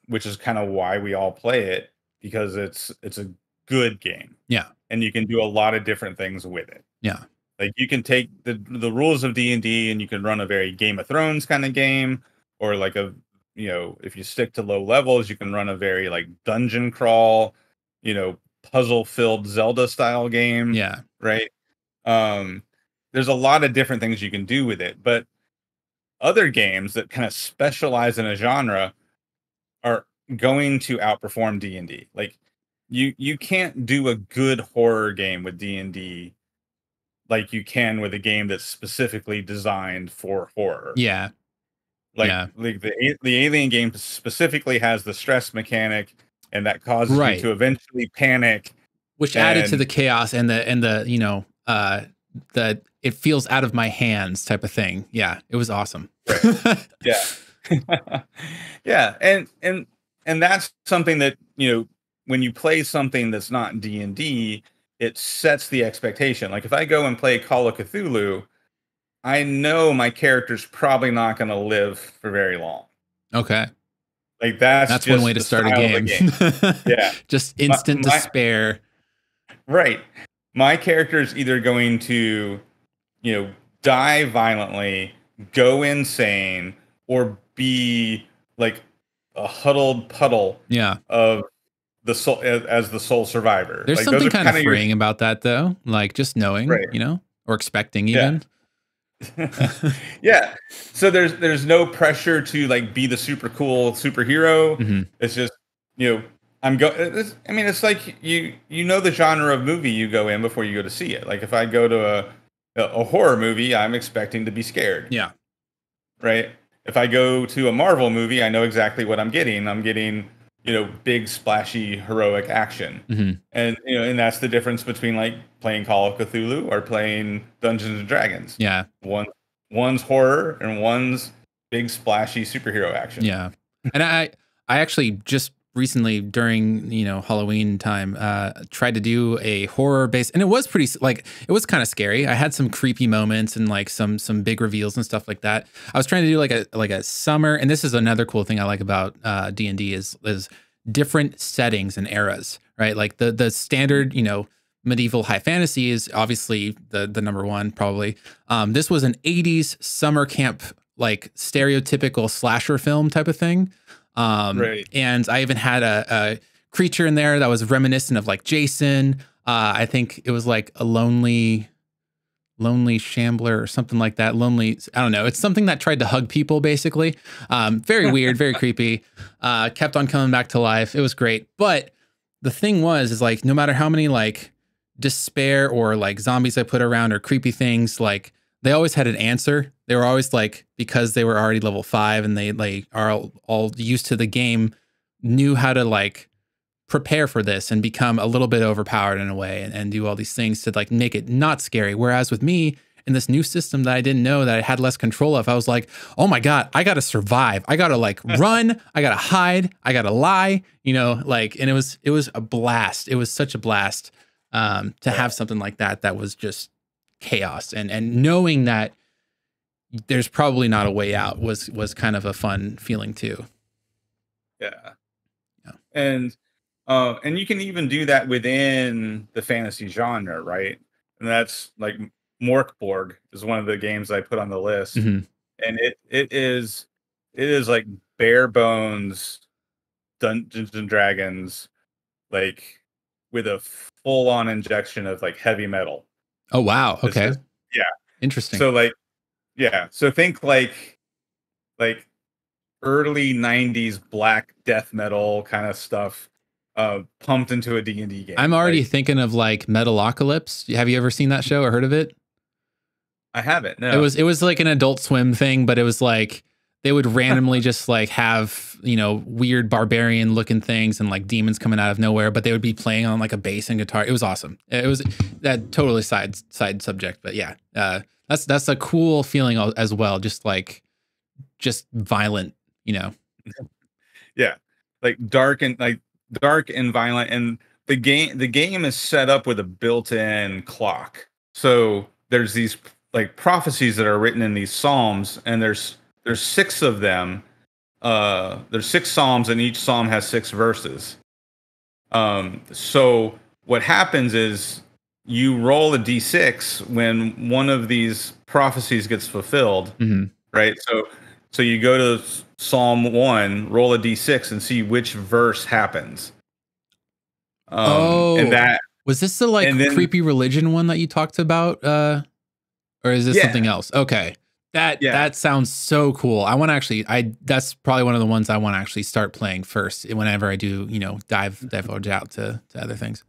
which is kind of why we all play it, because it's a good game. Yeah. And you can do a lot of different things with it. Yeah. Like you can take the rules of D&D and you can run a very Game of Thrones kind of game, or like a, you know, if you stick to low levels, you can run a very like dungeon crawl, you know, puzzle filled Zelda style game. Yeah. Right. There's a lot of different things you can do with it, but other games that kind of specialize in a genre are going to outperform D&D. Like you can't do a good horror game with D&D like you can with a game that's specifically designed for horror. Yeah. Like the Alien game specifically has the stress mechanic, and that causes you to eventually panic, which added to the chaos and the you know the it feels out of my hands type of thing. Yeah, it was awesome. Right. Yeah. Yeah, and that's something that, you know, when you play something that's not D&D, it sets the expectation. Like if I go and play Call of Cthulhu, I know my character's probably not going to live for very long. Okay. Like that's one way to start a game. Yeah. Just instant despair. Right. My character is either going to, you know, die violently, go insane, or be like a huddled puddle of the soul as the sole survivor. There's like, something kind of freeing about that though. Like just knowing, you know, or expecting even. Yeah. So there's no pressure to like be the super cool superhero. It's just, you know, I mean, it's like you know the genre of movie you go in before you go to see it. Like if I go to a horror movie, I'm expecting to be scared. Yeah. Right. If I go to a Marvel movie, I know exactly what I'm getting. I'm getting, you know, big splashy heroic action. And you know, and that's the difference between like playing Call of Cthulhu or playing Dungeons and Dragons. Yeah. One's horror and one's big splashy superhero action. Yeah. And I actually just recently during, you know, Halloween time tried to do a horror based, and it was pretty like it was kind of scary. I had some creepy moments and like some big reveals and stuff like that. I was trying to do like a summer, and this is another cool thing I like about D&D is different settings and eras, right? Like the standard, you know, medieval high fantasy is obviously the number one probably. This was an 80s summer camp, like stereotypical slasher film type of thing. And I even had a creature in there that was reminiscent of like Jason. I think it was like a lonely shambler or something like that. I don't know. It's something that tried to hug people basically. Very weird, very creepy. Kept on coming back to life. It was great. But the thing is like, no matter how many like despair or like zombies I put around or creepy things, like they always had an answer. They were always like, because they were already level 5 and they like are all used to the game, knew how to like prepare for this and become a little bit overpowered in a way and do all these things to like make it not scary. Whereas with me in this new system that I didn't know that I had less control of, I was like, oh my God, I got to survive. I got to like run. I got to hide. I got to lie, you know, like, and it was a blast. It was such a blast to have something like that. That was just chaos and knowing that there's probably not a way out was kind of a fun feeling too. Yeah. And you can even do that within the fantasy genre, right? And that's like Morkborg is one of the games I put on the list. Mm-hmm. And it is like bare bones Dungeons and Dragons, like with a full on injection of like heavy metal. Oh wow. Okay. Yeah. Interesting. So like, yeah. So think like early 90s black death metal kind of stuff pumped into a D&D game. I'm already thinking of like Metalocalypse. Have you ever seen that show or heard of it? I haven't. No. It was like an Adult Swim thing, but it was like they would randomly just like have, you know, weird barbarian looking things and like demons coming out of nowhere, but they would be playing on like a bass and guitar. It was awesome. It was that totally side subject, but yeah, that's a cool feeling as well. Just violent, you know. Yeah, like dark and violent, and the game is set up with a built-in clock. So there's these like prophecies that are written in these psalms, and there's 6 of them. There's 6 psalms, and each psalm has 6 verses. So what happens is you roll a d6 when one of these prophecies gets fulfilled, right? So you go to Psalm 1, roll a d6, and see which verse happens. And that was this the like creepy religion one that you talked about, or is this something else? Okay, that sounds so cool. I want to actually, that's probably one of the ones I want to actually start playing first whenever I do, you know, divulge out to other things.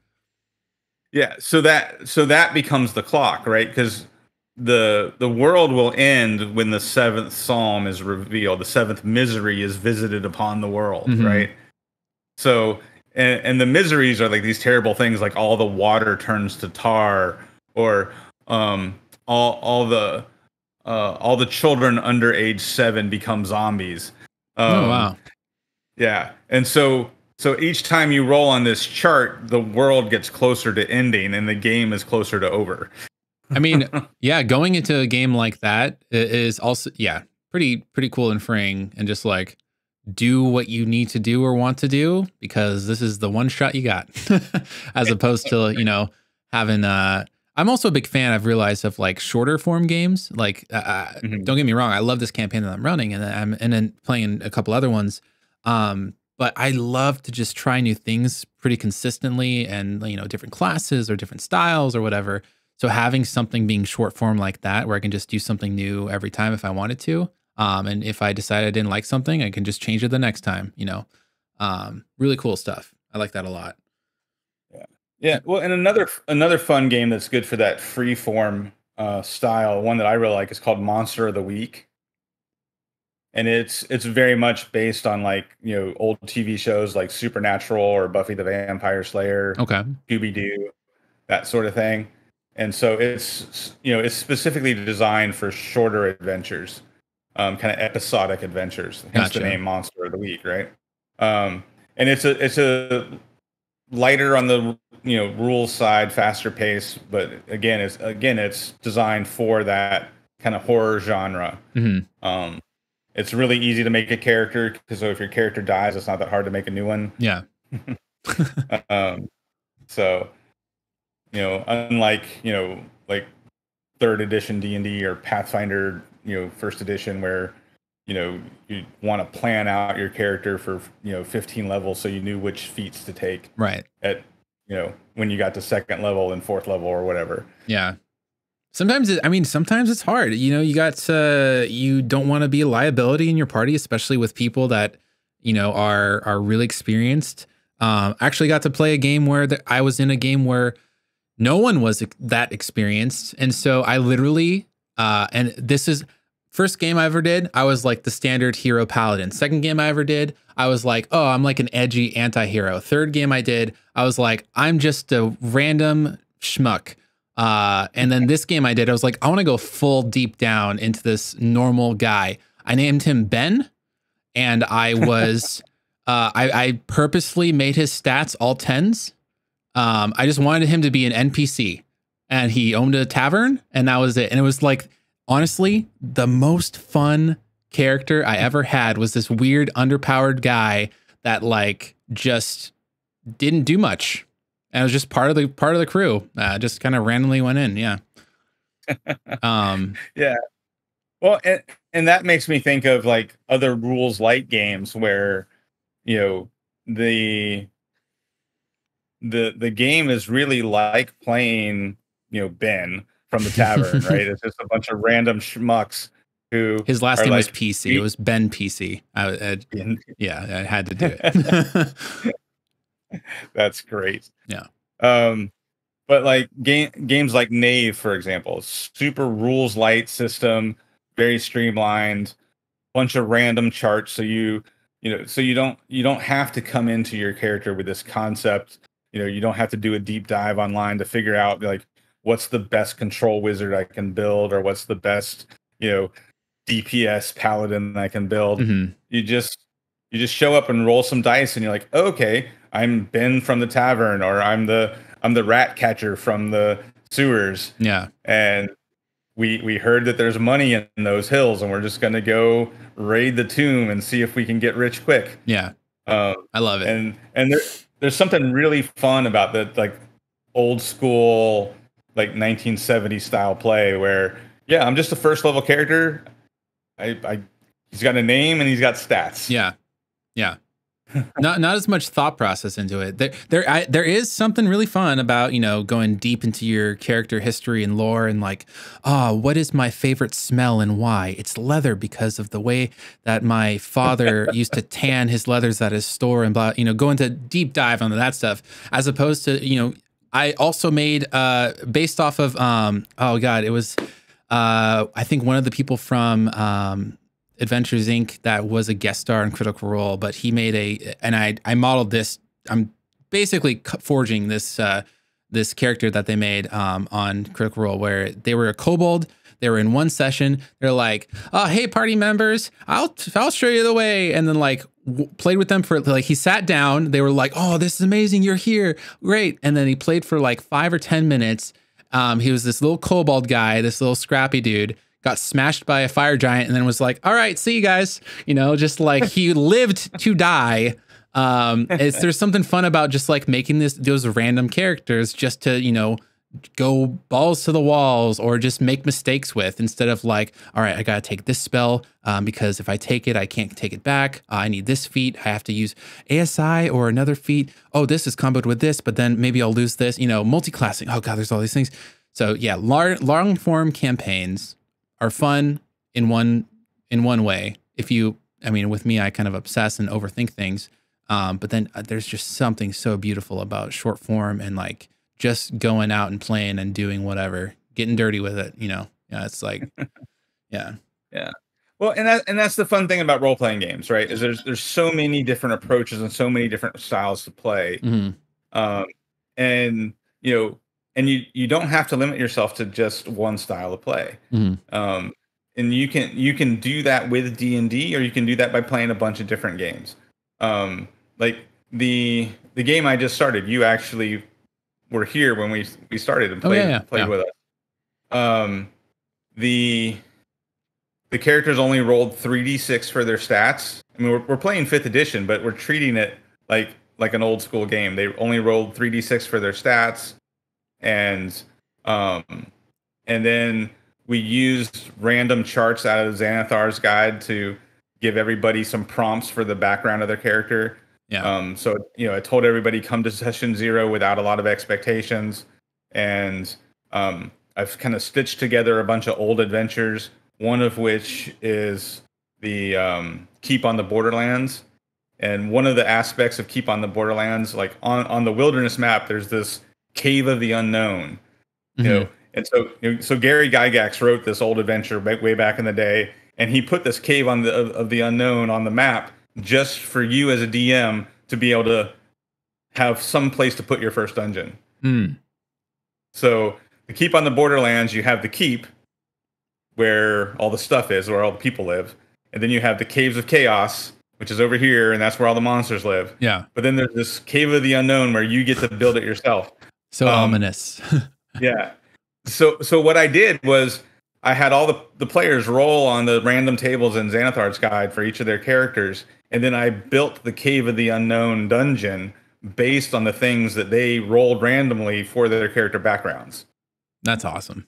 Yeah, so that becomes the clock, right? Because the world will end when the 7th psalm is revealed. The 7th misery is visited upon the world, right? So, and the miseries are like these terrible things, like all the water turns to tar, or all the children under age 7 become zombies. Oh wow! Yeah, and so each time you roll on this chart, the world gets closer to ending, and the game is closer to over. I mean, yeah, going into a game like that is also, pretty cool and freeing, and just like do what you need to do or want to do, because this is the one shot you got, as opposed to, you know, having, I'm also a big fan, I've realized, of like shorter form games. Like, don't get me wrong, I love this campaign that I'm running, and then playing a couple other ones. But I love to just try new things pretty consistently, and, you know, different classes or different styles or whatever. So having something being short form like that, where I can just do something new every time if I wanted to. And if I decide I didn't like something, I can just change it the next time, you know. Really cool stuff. I like that a lot. Yeah. Well, and another fun game that's good for that free form style, one that I really like, is called Monster of the Week. And it's very much based on, like, you know, old TV shows like Supernatural or Buffy the Vampire Slayer, Scooby-Doo, that sort of thing. And so it's, you know, it's specifically designed for shorter adventures, kind of episodic adventures. Hence the name Monster of the Week, right? And it's a lighter on the, you know, rules side, faster pace, but again it's designed for that kind of horror genre. It's really easy to make a character, because if your character dies, it's not that hard to make a new one. Yeah. So, you know, unlike, you know, like 3rd edition D&D or Pathfinder, you know, 1st edition, where, you know, you want to plan out your character for, you know, 15 levels, so you knew which feats to take. Right. At, you know, when you got to 2nd level and 4th level or whatever. Yeah. Sometimes it's hard. You know, you don't want to be a liability in your party, especially with people that, you know, are really experienced. Actually got to play a game where I was in a game where no one was that experienced. And so I literally And this is first game I ever did. I was like the standard hero paladin. Second game I ever did, I was like, oh, I'm like an edgy anti-hero. Third game I did, I was like, I'm just a random schmuck. And then this game I did, I was like, I want to go full deep down into this normal guy. I named him Ben, and I was, I purposely made his stats all 10s. I just wanted him to be an NPC, and he owned a tavern, and that was it. And it was like, honestly, the most fun character I ever had was this weird underpowered guy that like just didn't do much. And it was just part of the crew. Just kind of randomly went in. Yeah. Yeah. Well, and that makes me think of like other rules light games where, you know, the game is really like playing, you know, Ben from the tavern, right? It's just a bunch of random schmucks who his last name like, was PC. It was Ben PC. Yeah, I had to do it. That's great. Yeah. But like games like Knave, for example, super rules light system, very streamlined, bunch of random charts. So you don't have to come into your character with this concept. You know, you don't have to do a deep dive online to figure out like what's the best control wizard I can build, or what's the best, you know, DPS paladin I can build. Mm-hmm. You just show up and roll some dice, and you're like, oh, okay, I'm Ben from the tavern, or I'm the rat catcher from the sewers. Yeah. And we heard that there's money in those hills, and we're just gonna go raid the tomb and see if we can get rich quick. Yeah. I love it. And there's something really fun about the like old school like 1970s style play where, yeah, I'm just a first level character. He's got a name and he's got stats. Yeah. Yeah. not as much thought process into it. There is something really fun about, you know, going deep into your character history and lore, and like, what is my favorite smell and why? It's leather because of the way that my father used to tan his leathers at his store, and blah, you know, go into deep dive onto that stuff, as opposed to, you know, I also made based off of it was I think one of the people from Adventures Inc. that was a guest star in Critical Role, but he made and I modeled this. I'm basically forging this this character that they made on Critical Role, where they were a kobold. They were in one session. They're like, "Oh, hey, party members, I'll show you the way," and then like played with them for like, he sat down. They were like, "Oh, this is amazing. You're here, great," and then he played for like 5 or 10 minutes. He was this little kobold guy, this little scrappy dude. Got smashed by a fire giant, and then was like, all right, see you guys. You know, just like he lived to die. There's something fun about just like making those random characters just to, you know, go balls to the walls or just make mistakes with, instead of like, all right, I got to take this spell because if I take it, I can't take it back. I need this feat. I have to use ASI or another feat. Oh, this is comboed with this, but then maybe I'll lose this, you know, multi-classing. Oh God, there's all these things. So yeah, long form campaigns are fun in one way. If you, I mean, with me, I kind of obsess and overthink things. But then there's just something so beautiful about short form and like just going out and playing and doing whatever, getting dirty with it. You know, yeah, it's like, yeah. Well, and that's the fun thing about role playing games, right? Is there's so many different approaches and so many different styles to play. Mm-hmm. And you know, and you don't have to limit yourself to just one style of play. Mm-hmm. And you can do that with D&D, or you can do that by playing a bunch of different games. Like the game I just started, you actually were here when we started and played with us. The characters only rolled 3d6 for their stats. I mean, we're playing 5th edition, but we're treating it like an old school game. They only rolled 3d6 for their stats. And then we used random charts out of Xanathar's guide to give everybody some prompts for the background of their character. Yeah. So, you know, I told everybody come to session 0 without a lot of expectations. And I've kind of stitched together a bunch of old adventures, one of which is the Keep on the Borderlands. And one of the aspects of Keep on the Borderlands, like on the wilderness map, there's this Cave of the Unknown. You know, And so, so Gary Gygax wrote this old adventure way back in the day, and he put this cave on of the unknown on the map just for you as a DM to be able to have some place to put your first dungeon. Mm. So the keep on the Borderlands, you have the keep where all the stuff is, where all the people live, and then you have the Caves of Chaos, which is over here, and that's where all the monsters live. Yeah. But then there's this Cave of the Unknown where you get to build it yourself. So ominous. Yeah. So what I did was I had all the players roll on the random tables in Xanathar's Guide for each of their characters, and then I built the Cave of the Unknown dungeon based on the things that they rolled randomly for their character backgrounds. That's awesome.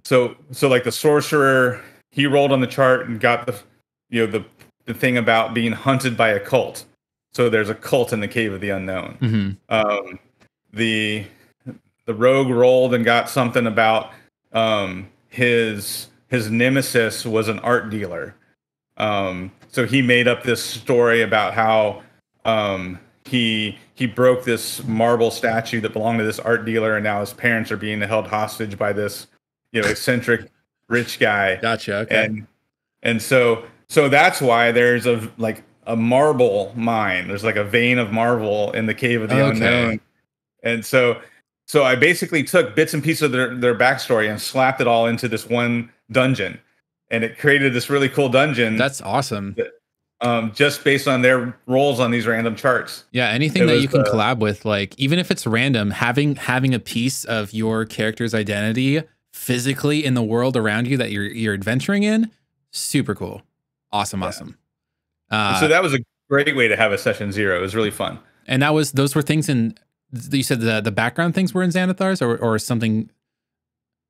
So like the sorcerer, he rolled on the chart and got the thing about being hunted by a cult. So there's a cult in the Cave of the Unknown. Mm-hmm. The rogue rolled and got something about his nemesis was an art dealer. So he made up this story about how he broke this marble statue that belonged to this art dealer, and now his parents are being held hostage by this eccentric rich guy. Gotcha. Okay. And so that's why there's a marble mine. There's like a vein of marble in the Cave of the Unknown. And so I basically took bits and pieces of their backstory and slapped it all into this one dungeon, and it created this really cool dungeon. That's awesome. Just based on their roles on these random charts. Yeah, anything that you can collab with, like even if it's random, having a piece of your character's identity physically in the world around you that you're adventuring in, super cool. Awesome. So that was a great way to have a session 0. It was really fun. And those were things in, you said the background things were in Xanathar's or something.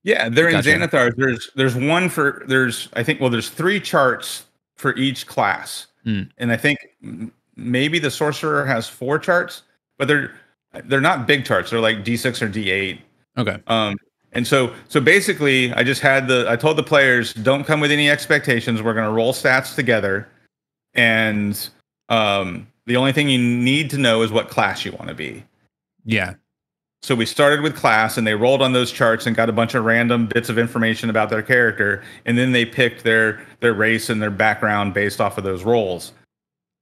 Yeah, they're in Xanathar's. There's 3 charts for each class. And I think maybe the sorcerer has 4 charts, but they're not big charts. They're like D6 or D8. Okay. And so basically I told the players, don't come with any expectations. We're going to roll stats together. And the only thing you need to know is what class you want to be. Yeah. So we started with class, and they rolled on those charts and got a bunch of random bits of information about their character, and then they picked their race and their background based off of those rolls.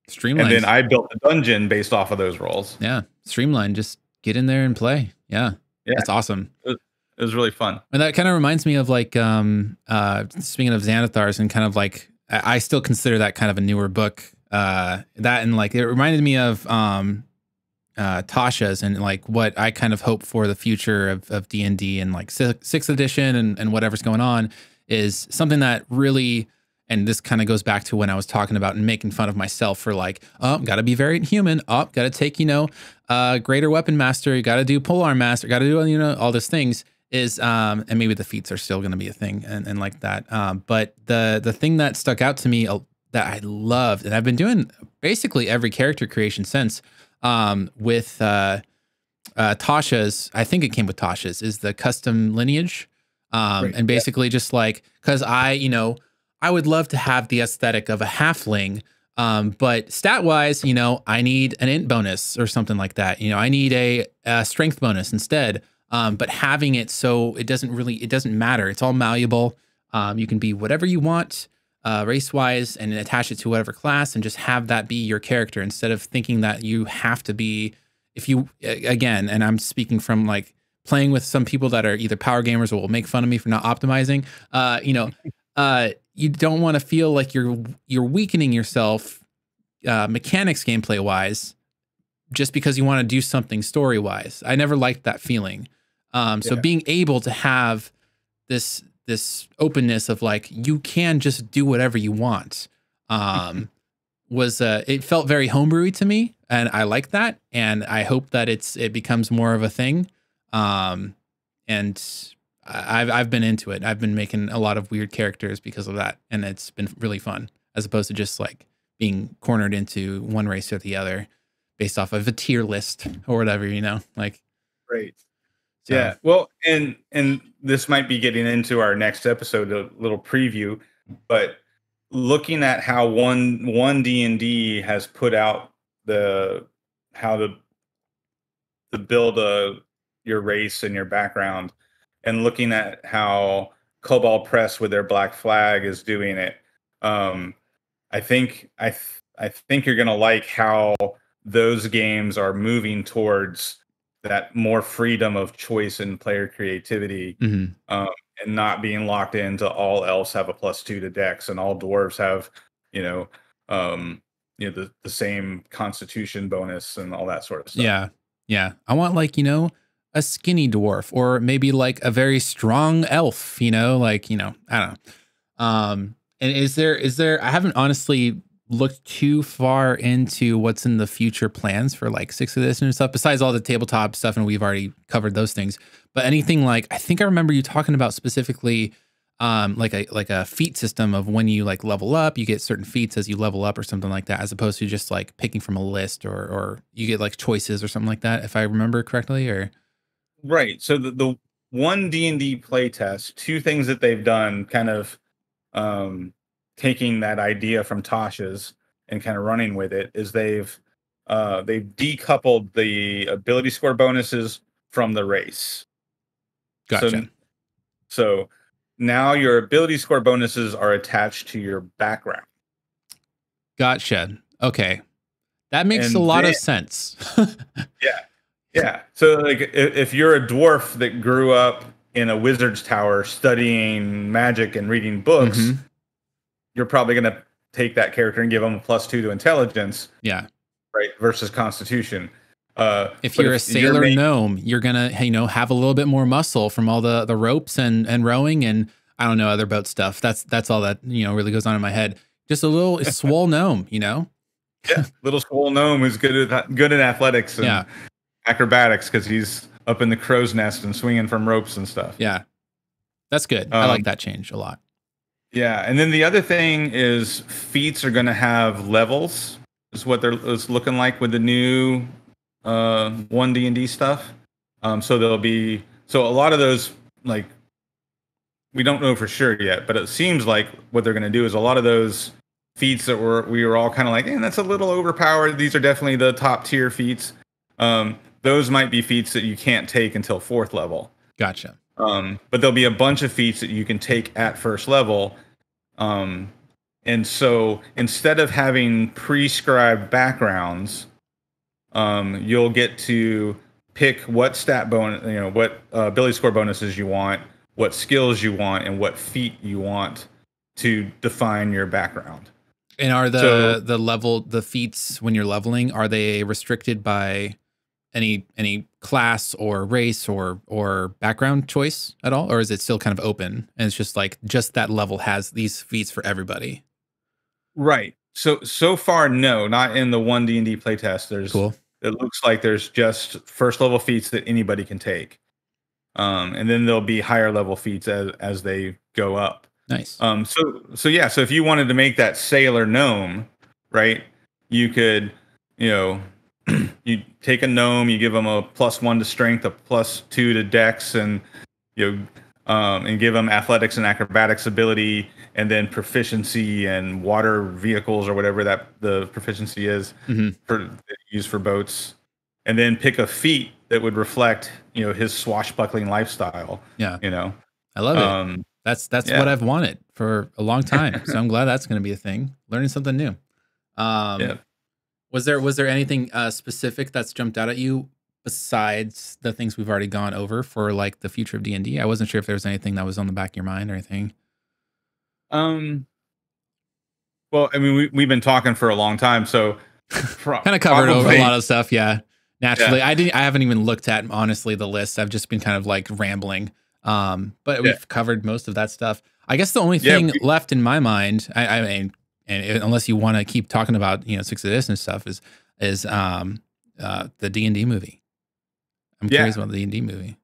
Streamlined. And then I built a dungeon based off of those rolls. Yeah, streamlined. Just get in there and play. Yeah, that's awesome. It was really fun. And that kind of reminds me of like speaking of Xanathar's, and kind of like I still consider that kind of a newer book. That and like it reminded me of Tasha's, and like what I kind of hope for the future of D&D and like 6th edition and whatever's going on is something that really, and this kind of goes back to when I was talking about and making fun of myself for like, got to be very human, got to take, greater weapon master, you got to do polearm master, got to do, all these things is, and maybe the feats are still going to be a thing and like that. But the thing that stuck out to me that I loved, and I've been doing basically every character creation since, with Tasha's, I think it came with Tasha's, is the custom lineage. And basically just like, cause I would love to have the aesthetic of a halfling. But stat wise, I need an int bonus or something like that. I need a strength bonus instead. But having it so it doesn't matter. It's all malleable. You can be whatever you want, race-wise, and attach it to whatever class, and just have that be your character instead of thinking that you have to be, again, and I'm speaking from like playing with some people that are either power gamers or will make fun of me for not optimizing, you don't want to feel like you're weakening yourself mechanics gameplay-wise just because you want to do something story-wise. I never liked that feeling. So being able to have this openness of like, you can just do whatever you want, was it felt very homebrewy to me, and I like that, and I hope that it becomes more of a thing. And I've been into it. I've been making a lot of weird characters because of that, and it's been really fun, as opposed to just like being cornered into one race or the other based off of a tier list or whatever, like. Great. So. Yeah. Well, and this might be getting into our next episode, a little preview, but looking at how one D&D has put out how to build your race and your background, and looking at how Cobalt Press with their Black Flag is doing it. Um, I think you're gonna like how those games are moving towards that more freedom of choice and player creativity, Hmm. um, and not being locked into all elves have a +2 to Dex and all dwarves have, you know, um, the same Constitution bonus and all that sort of stuff. Yeah. Yeah. I want like, a skinny dwarf or maybe like a very strong elf, like, I don't know. And is there I haven't honestly looked too far into what's in the future plans for like sixth edition and stuff, besides all the tabletop stuff, and we've already covered those things. But anything like I think I remember you talking about specifically like a feat system of when you like level up, you get certain feats as you level up or something like that, as opposed to just like picking from a list or you get like choices or something like that, if I remember correctly, or Right. So the one D&D playtest, two things that they've done, kind of um, taking that idea from Tasha's and kind of running with it, is they've decoupled the ability score bonuses from the race. So gotcha. so now your ability score bonuses are attached to your background. Gotcha. Okay. That makes a And lot then of sense. yeah. Yeah. So like if you're a dwarf that grew up in a wizard's tower studying magic and reading books, Hmm. you're probably going to take that character and give them a +2 to intelligence, Yeah. right? Versus constitution. If But you're a if you're sailor gnome, you're gonna, have a little bit more muscle from all the ropes and rowing and I don't know, other boat stuff. That's all that, really goes on in my head. Just a little swole gnome. yeah, little swole gnome who's good at athletics and Yeah. acrobatics because he's up in the crow's nest and swinging from ropes and stuff. Yeah. That's good. I like Um, that change a lot. yeah, and then the other thing is feats are going to have levels. Is what it's looking like with the new one D&D stuff. So there'll be so a lot of those, like, we don't know for sure yet, but it seems like what they're going to do is a lot of those feats that we were all kind of like, that's a little overpowered. These are definitely the top tier feats. Those might be feats that you can't take until 4th level. Gotcha. But there'll be a bunch of feats that you can take at 1st level. And so instead of having prescribed backgrounds, you'll get to pick what stat bonus, what ability score bonuses you want, what skills you want, and what feat you want to define your background. And are So the feats when you're leveling, are they restricted by any class or race or background choice at all? Or is it still kind of open and it's just like just that level has these feats for everybody? right. So far, no, not in the one D&D playtest. Cool. It looks like there's just 1st level feats that anybody can take. And then there'll be higher level feats as they go up. Nice. So if you wanted to make that sailor gnome, right, you could, you take a gnome, you give them a +1 to strength, a +2 to dex, and and give them athletics and acrobatics ability, and then proficiency and water vehicles or whatever that the proficiency is Hmm. for used for boats, and then pick a feat that would reflect his swashbuckling lifestyle. Yeah. You know, I love it. um, That's yeah. what I've wanted for a long time. So I'm glad that's going to be a thing. Learning something new. Yeah. Was there anything specific that's jumped out at you besides the things we've already gone over for like the future of D&D? I wasn't sure if there was anything that was on the back of your mind or anything. Um. Well, I mean, we've been talking for a long time, so Kind of covered over a lot of stuff. Yeah. Naturally, Yeah. I haven't even looked at honestly the list. I've just been kind of like rambling. But Yeah. we've covered most of that stuff. I guess the only Yeah, thing left in my mind, I mean, unless you want to keep talking about 6th edition stuff, is the D&D movie. I'm curious about the D&D movie.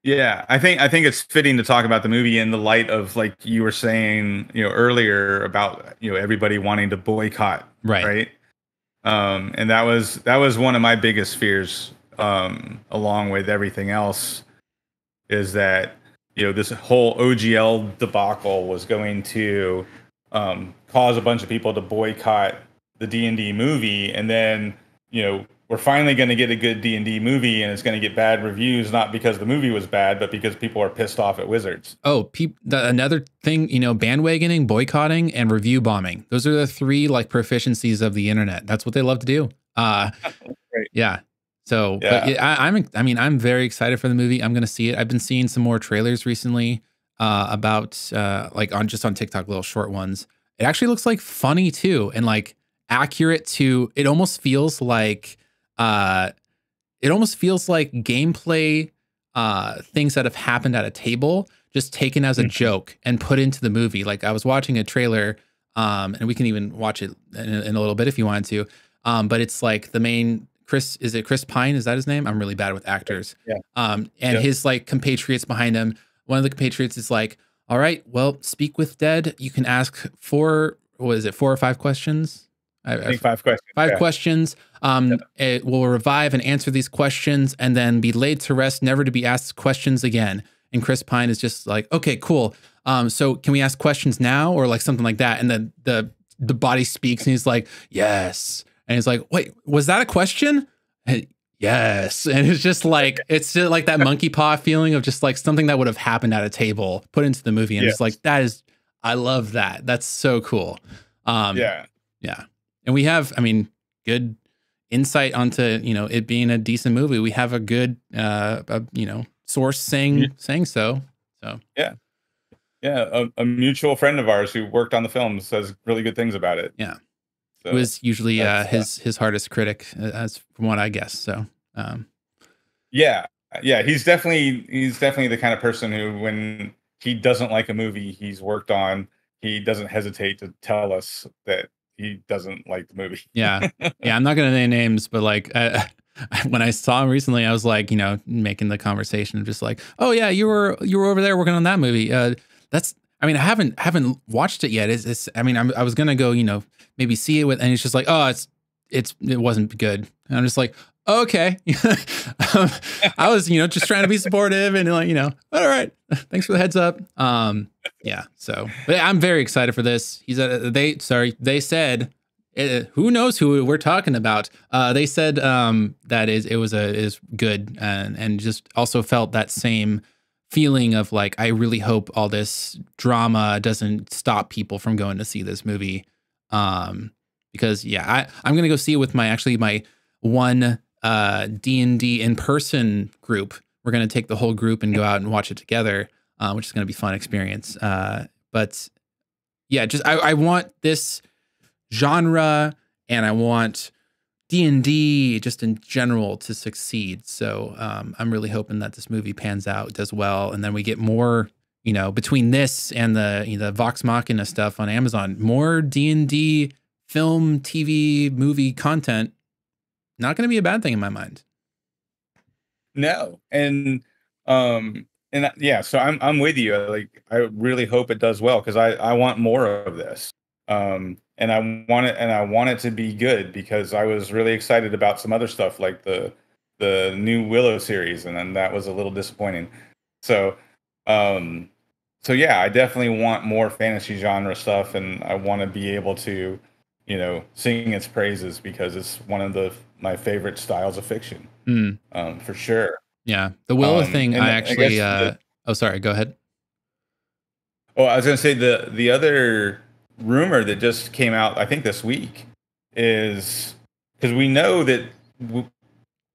Yeah, I think it's fitting to talk about the movie in the light of, like you were saying, earlier about everybody wanting to boycott, Right. right? And that was one of my biggest fears, along with everything else, is that this whole OGL debacle was going to cause a bunch of people to boycott the D&D movie, and then we're we're finally going to get a good D&D movie, and it's going to get bad reviews, not because the movie was bad, but because people are pissed off at Wizards. Oh, another thing, bandwagoning, boycotting, and review bombing. Those are the three like proficiencies of the internet. That's what they love to do. Right. Yeah. So, Yeah. but yeah, I'm very excited for the movie. I'm going to see it. I've been seeing some more trailers recently about like on TikTok, little short ones. It actually looks like funny too, and like accurate to. It almost feels like gameplay things that have happened at a table just taken as a joke and put into the movie. Like I was watching a trailer, and we can even watch it in a little bit if you wanted to. But it's like the main Chris Pine? Is that his name? I'm really bad with actors. Yeah. And his like compatriots behind him. One of the compatriots is like, all right, well, speak with dead. You can ask 4 or 5 questions? I think 5 questions. 5 questions. It will revive and answer these questions and then be laid to rest, never to be asked questions again. And Chris Pine is just like, okay, cool. So can we ask questions now, or like something like that? And then the body speaks and he's like, yes. And he's like, wait, was that a question? And, yes. And it's just like that monkey paw feeling of just like something that would have happened at a table put into the movie. And it's like, I love that. That's so cool. Yeah. And we have, good insight onto, it being a decent movie. We have a good, source saying so. So yeah. A mutual friend of ours who worked on the film says really good things about it. Yeah. So it was usually his hardest critic, as from what I guess. So yeah. He's definitely the kind of person who, when he doesn't like a movie he's worked on, he doesn't hesitate to tell us that he doesn't like the movie. Yeah. I'm not gonna name names, but like when I saw him recently, I was like, making the conversation of just like, oh yeah, you were over there working on that movie. I haven't watched it yet. I was gonna go, maybe see it with, and it's just like, oh, it wasn't good. And I'm just like, okay. I was, just trying to be supportive and like, all right, thanks for the heads up. Yeah. So, but I'm very excited for this. They said, who knows who we're talking about? They said that is good, and just also felt that same feeling of like, I really hope all this drama doesn't stop people from going to see this movie. Because I'm gonna go see it with my one D&D in person group. We're gonna take the whole group and go out and watch it together, which is gonna be a fun experience. But yeah, just I want this genre, and I want D&D just in general to succeed. So I'm really hoping that this movie pans out, does well, and then we get more, between this and the Vox Machina stuff on Amazon, more D&D film, TV, movie content. Not going to be a bad thing in my mind. No. And so I'm with you. Like, I really hope it does well, because I want more of this. And I want it to be good, because I was really excited about some other stuff like the new Willow series, and then that was a little disappointing. So I definitely want more fantasy genre stuff, and I want to be able to, sing its praises, because it's one of my favorite styles of fiction. For sure. Yeah. The Willow thing, I actually sorry, go ahead. Oh, I was going to say the other rumor that just came out, I think this week, is because we know that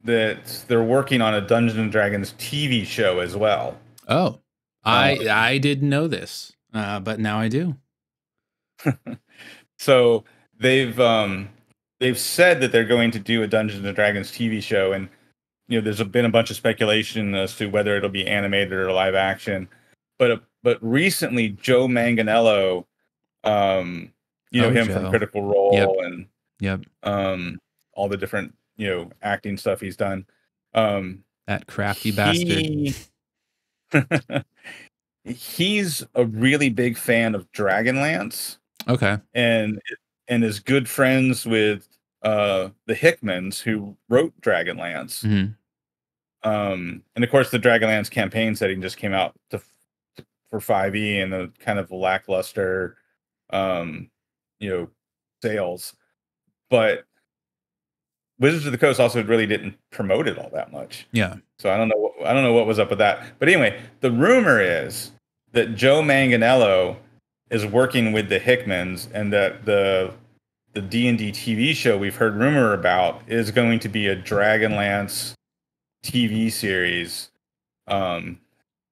they're working on a Dungeons and Dragons TV show as well. Oh, I didn't know this, but now I do. So they've said that they're going to do a Dungeons and Dragons TV show, and there's been a bunch of speculation as to whether it'll be animated or live action. But recently, Joe Manganiello, him Joe from Critical Role, and all the different acting stuff he's done. That crafty bastard. He's a really big fan of Dragonlance. Okay. And is good friends with the Hickmans, who wrote Dragonlance. Mm-hmm. And of course, the Dragonlance campaign setting just came out for 5e, and a kind of lackluster, sales. But Wizards of the Coast also really didn't promote it all that much. Yeah. So I don't know what was up with that. But anyway, the rumor is that Joe Manganiello is working with the Hickmans, and that the D&D TV show we've heard rumor about is going to be a Dragonlance TV series, um,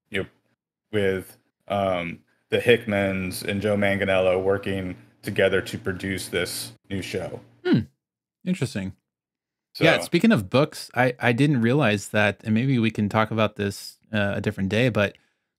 you know, with the Hickmans and Joe Manganiello working together to produce this new show. Interesting. So, Yeah, speaking of books, I didn't realize that, and maybe we can talk about this a different day, but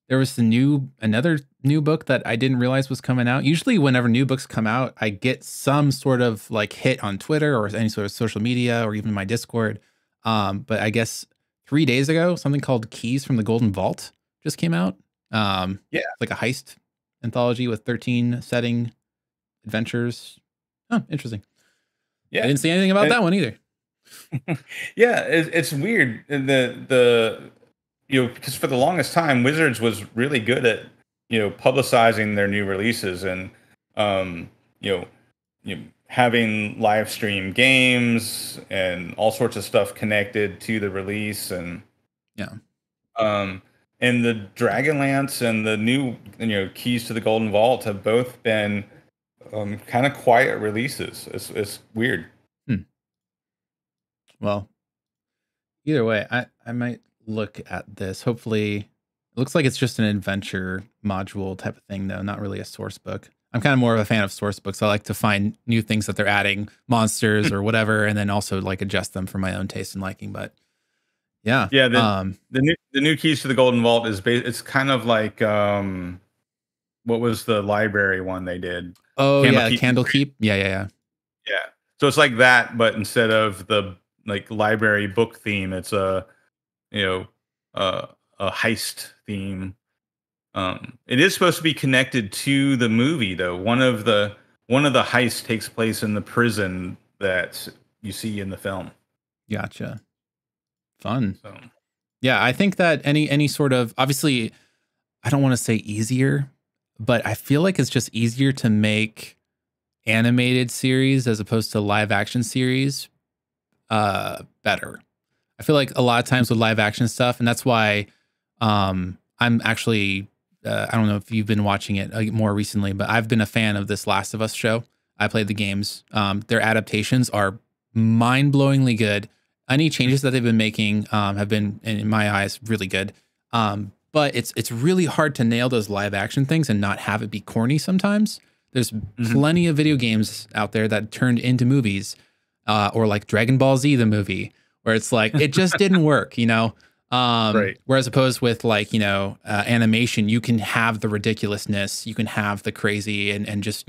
there was another new book that I didn't realize was coming out. Usually whenever new books come out, I get some sort of like hit on Twitter or any sort of social media or even my Discord. But I guess 3 days ago, something called Keys from the Golden Vault just came out. Yeah. Like a heist anthology with 13 setting adventures. Oh, interesting. yeah, I didn't see anything about that one either. yeah, it's weird. The because for the longest time, Wizards was really good at publicizing their new releases, and um, you know, having live stream games and all sorts of stuff connected to the release, and Yeah. and the Dragonlance and the new Keys to the Golden Vault have both been kind of quiet releases. It's weird. Well, either way, I might look at this. Hopefully, it looks like it's just an adventure module type of thing, though, not really a source book. I'm kind of more of a fan of source books. I like to find new things that they're adding, monsters or whatever, and then also like adjust them for my own taste and liking. But yeah, Yeah. The new Keys to the Golden Vault is it's kind of like what was the library one they did? Oh yeah, Candlekeep. Yeah. Yeah. So it's like that, but instead of the like library book theme, it's a a heist theme. It is supposed to be connected to the movie, though. One of the heists takes place in the prison that you see in the film. Gotcha. Fun. So Yeah, I think that any sort of, obviously, I don't want to say easier, but I feel like it's just easier to make animated series as opposed to live action series better. I feel like a lot of times with live action stuff, and that's why I'm actually I don't know if you've been watching it more recently, but I've been a fan of this Last of Us show. I played the games. Their adaptations are mind-blowingly good. Any changes that they've been making have been, in my eyes, really good. But it's really hard to nail those live action things and not have it be corny sometimes. There's plenty of video games out there that turned into movies, or like Dragon Ball Z, the movie, where it's like, it just didn't work, Right. Whereas opposed with like, animation, you can have the ridiculousness, you can have the crazy and just,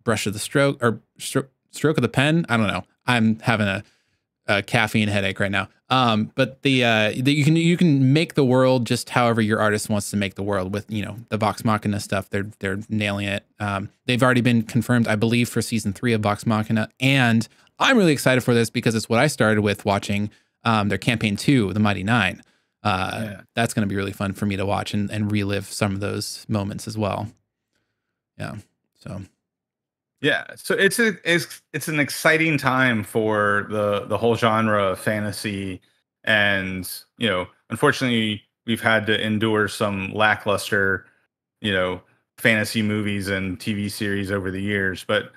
brush of the stroke or stroke of the pen. I don't know. I'm having a caffeine headache right now. But you can make the world just however your artist wants to make the world with, the Vox Machina stuff. They're nailing it. They've already been confirmed, I believe, for season 3 of Vox Machina. And I'm really excited for this because it's what I started with watching their campaign 2, The Mighty Nine. That's going to be really fun for me to watch and relive some of those moments as well. Yeah. So. Yeah, so it's an exciting time for the whole genre of fantasy, and unfortunately, we've had to endure some lackluster, fantasy movies and TV series over the years, but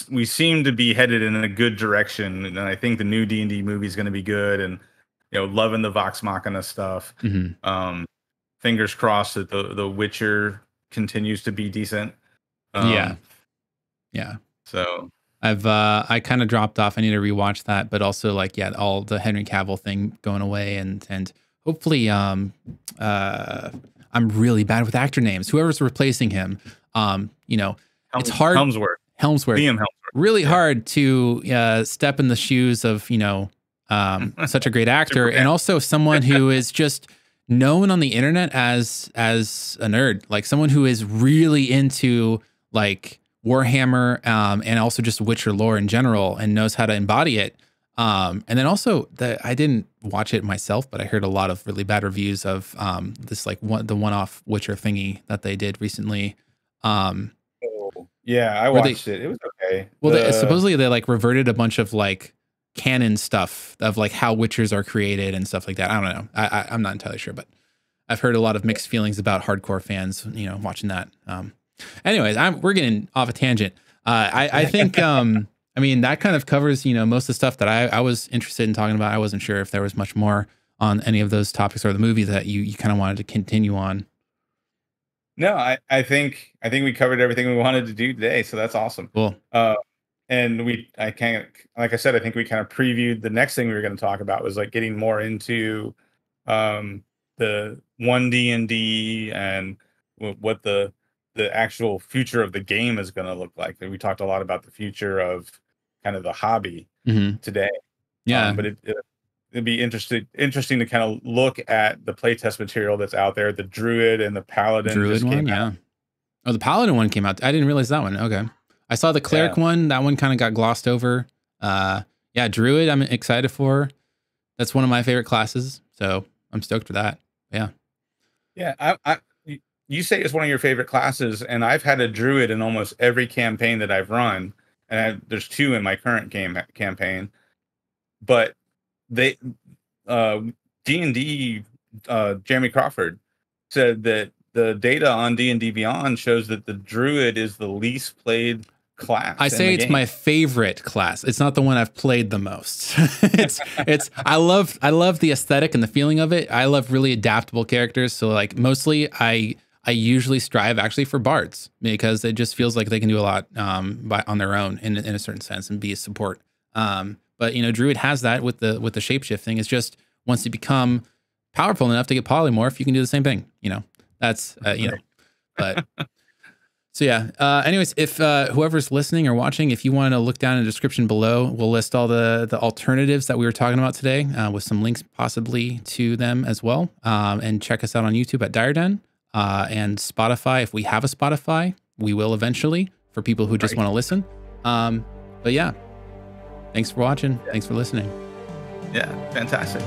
we seem to be headed in a good direction, and I think the new D&D movie is going to be good, and loving the Vox Machina stuff. Fingers crossed that the Witcher continues to be decent. Yeah. So I kind of dropped off. I need to rewatch that, but also all the Henry Cavill thing going away, and hopefully I'm really bad with actor names. Whoever's replacing him, it's hard. Helmsworth. Liam Helmsworth. Really hard to step in the shoes of such a great actor, and also someone who is just known on the internet as a nerd, like someone who is really into like Warhammer, and also just Witcher lore in general, and knows how to embody it. And then also I didn't watch it myself, but I heard a lot of really bad reviews of this the one-off Witcher thingy that they did recently. Yeah, I watched it. It was okay. Well, supposedly they reverted a bunch of canon stuff of like how Witchers are created and stuff like that. I don't know. I'm not entirely sure, but I've heard a lot of mixed feelings about hardcore fans, you know, watching that. Anyways, we're getting off a tangent. I think, I mean, that kind of covers, you know, most of the stuff that I was interested in talking about. I wasn't sure if there was much more on any of those topics or the movie that you kind of wanted to continue on. No, I think we covered everything we wanted to do today, so that's awesome. Cool. And I can't, like I said, I think we kind of previewed the next thing we were going to talk about was like getting more into the 1D&D and what the actual future of the game is going to look like. And we talked a lot about the future of kind of the hobby today. Yeah, but it'd be interesting to kind of look at the playtest material that's out there. The Druid and the Paladin. Druid one, yeah. Oh, the Paladin one came out. I didn't realize that one. Okay, I saw the Cleric one. That one kind of got glossed over. Yeah, Druid, I'm excited for. That's one of my favorite classes, so I'm stoked for that. Yeah. Yeah, you say it's one of your favorite classes, and I've had a Druid in almost every campaign that I've run, and there's 2 in my current campaign. But they D&D Jeremy Crawford said that the data on D&D Beyond shows that the Druid is the least played class. I say it's my favorite class. It's not the one I've played the most. it's I love the aesthetic and the feeling of it. I love really adaptable characters. So like mostly I usually strive actually for bards because it just feels like they can do a lot on their own in a certain sense and be a support. But you know, Druid has that with the shapeshifting. It's just once you become powerful enough to get polymorph, you can do the same thing. You know, that's you know, but so yeah. Anyways, if whoever's listening or watching, if you want to look down in the description below, we'll list all the alternatives that we were talking about today with some links possibly to them as well. And check us out on YouTube at Dire Den and Spotify. If we have a Spotify, we will eventually for people who just want to listen. But yeah. Thanks for watching. Thanks for listening. Yeah, fantastic.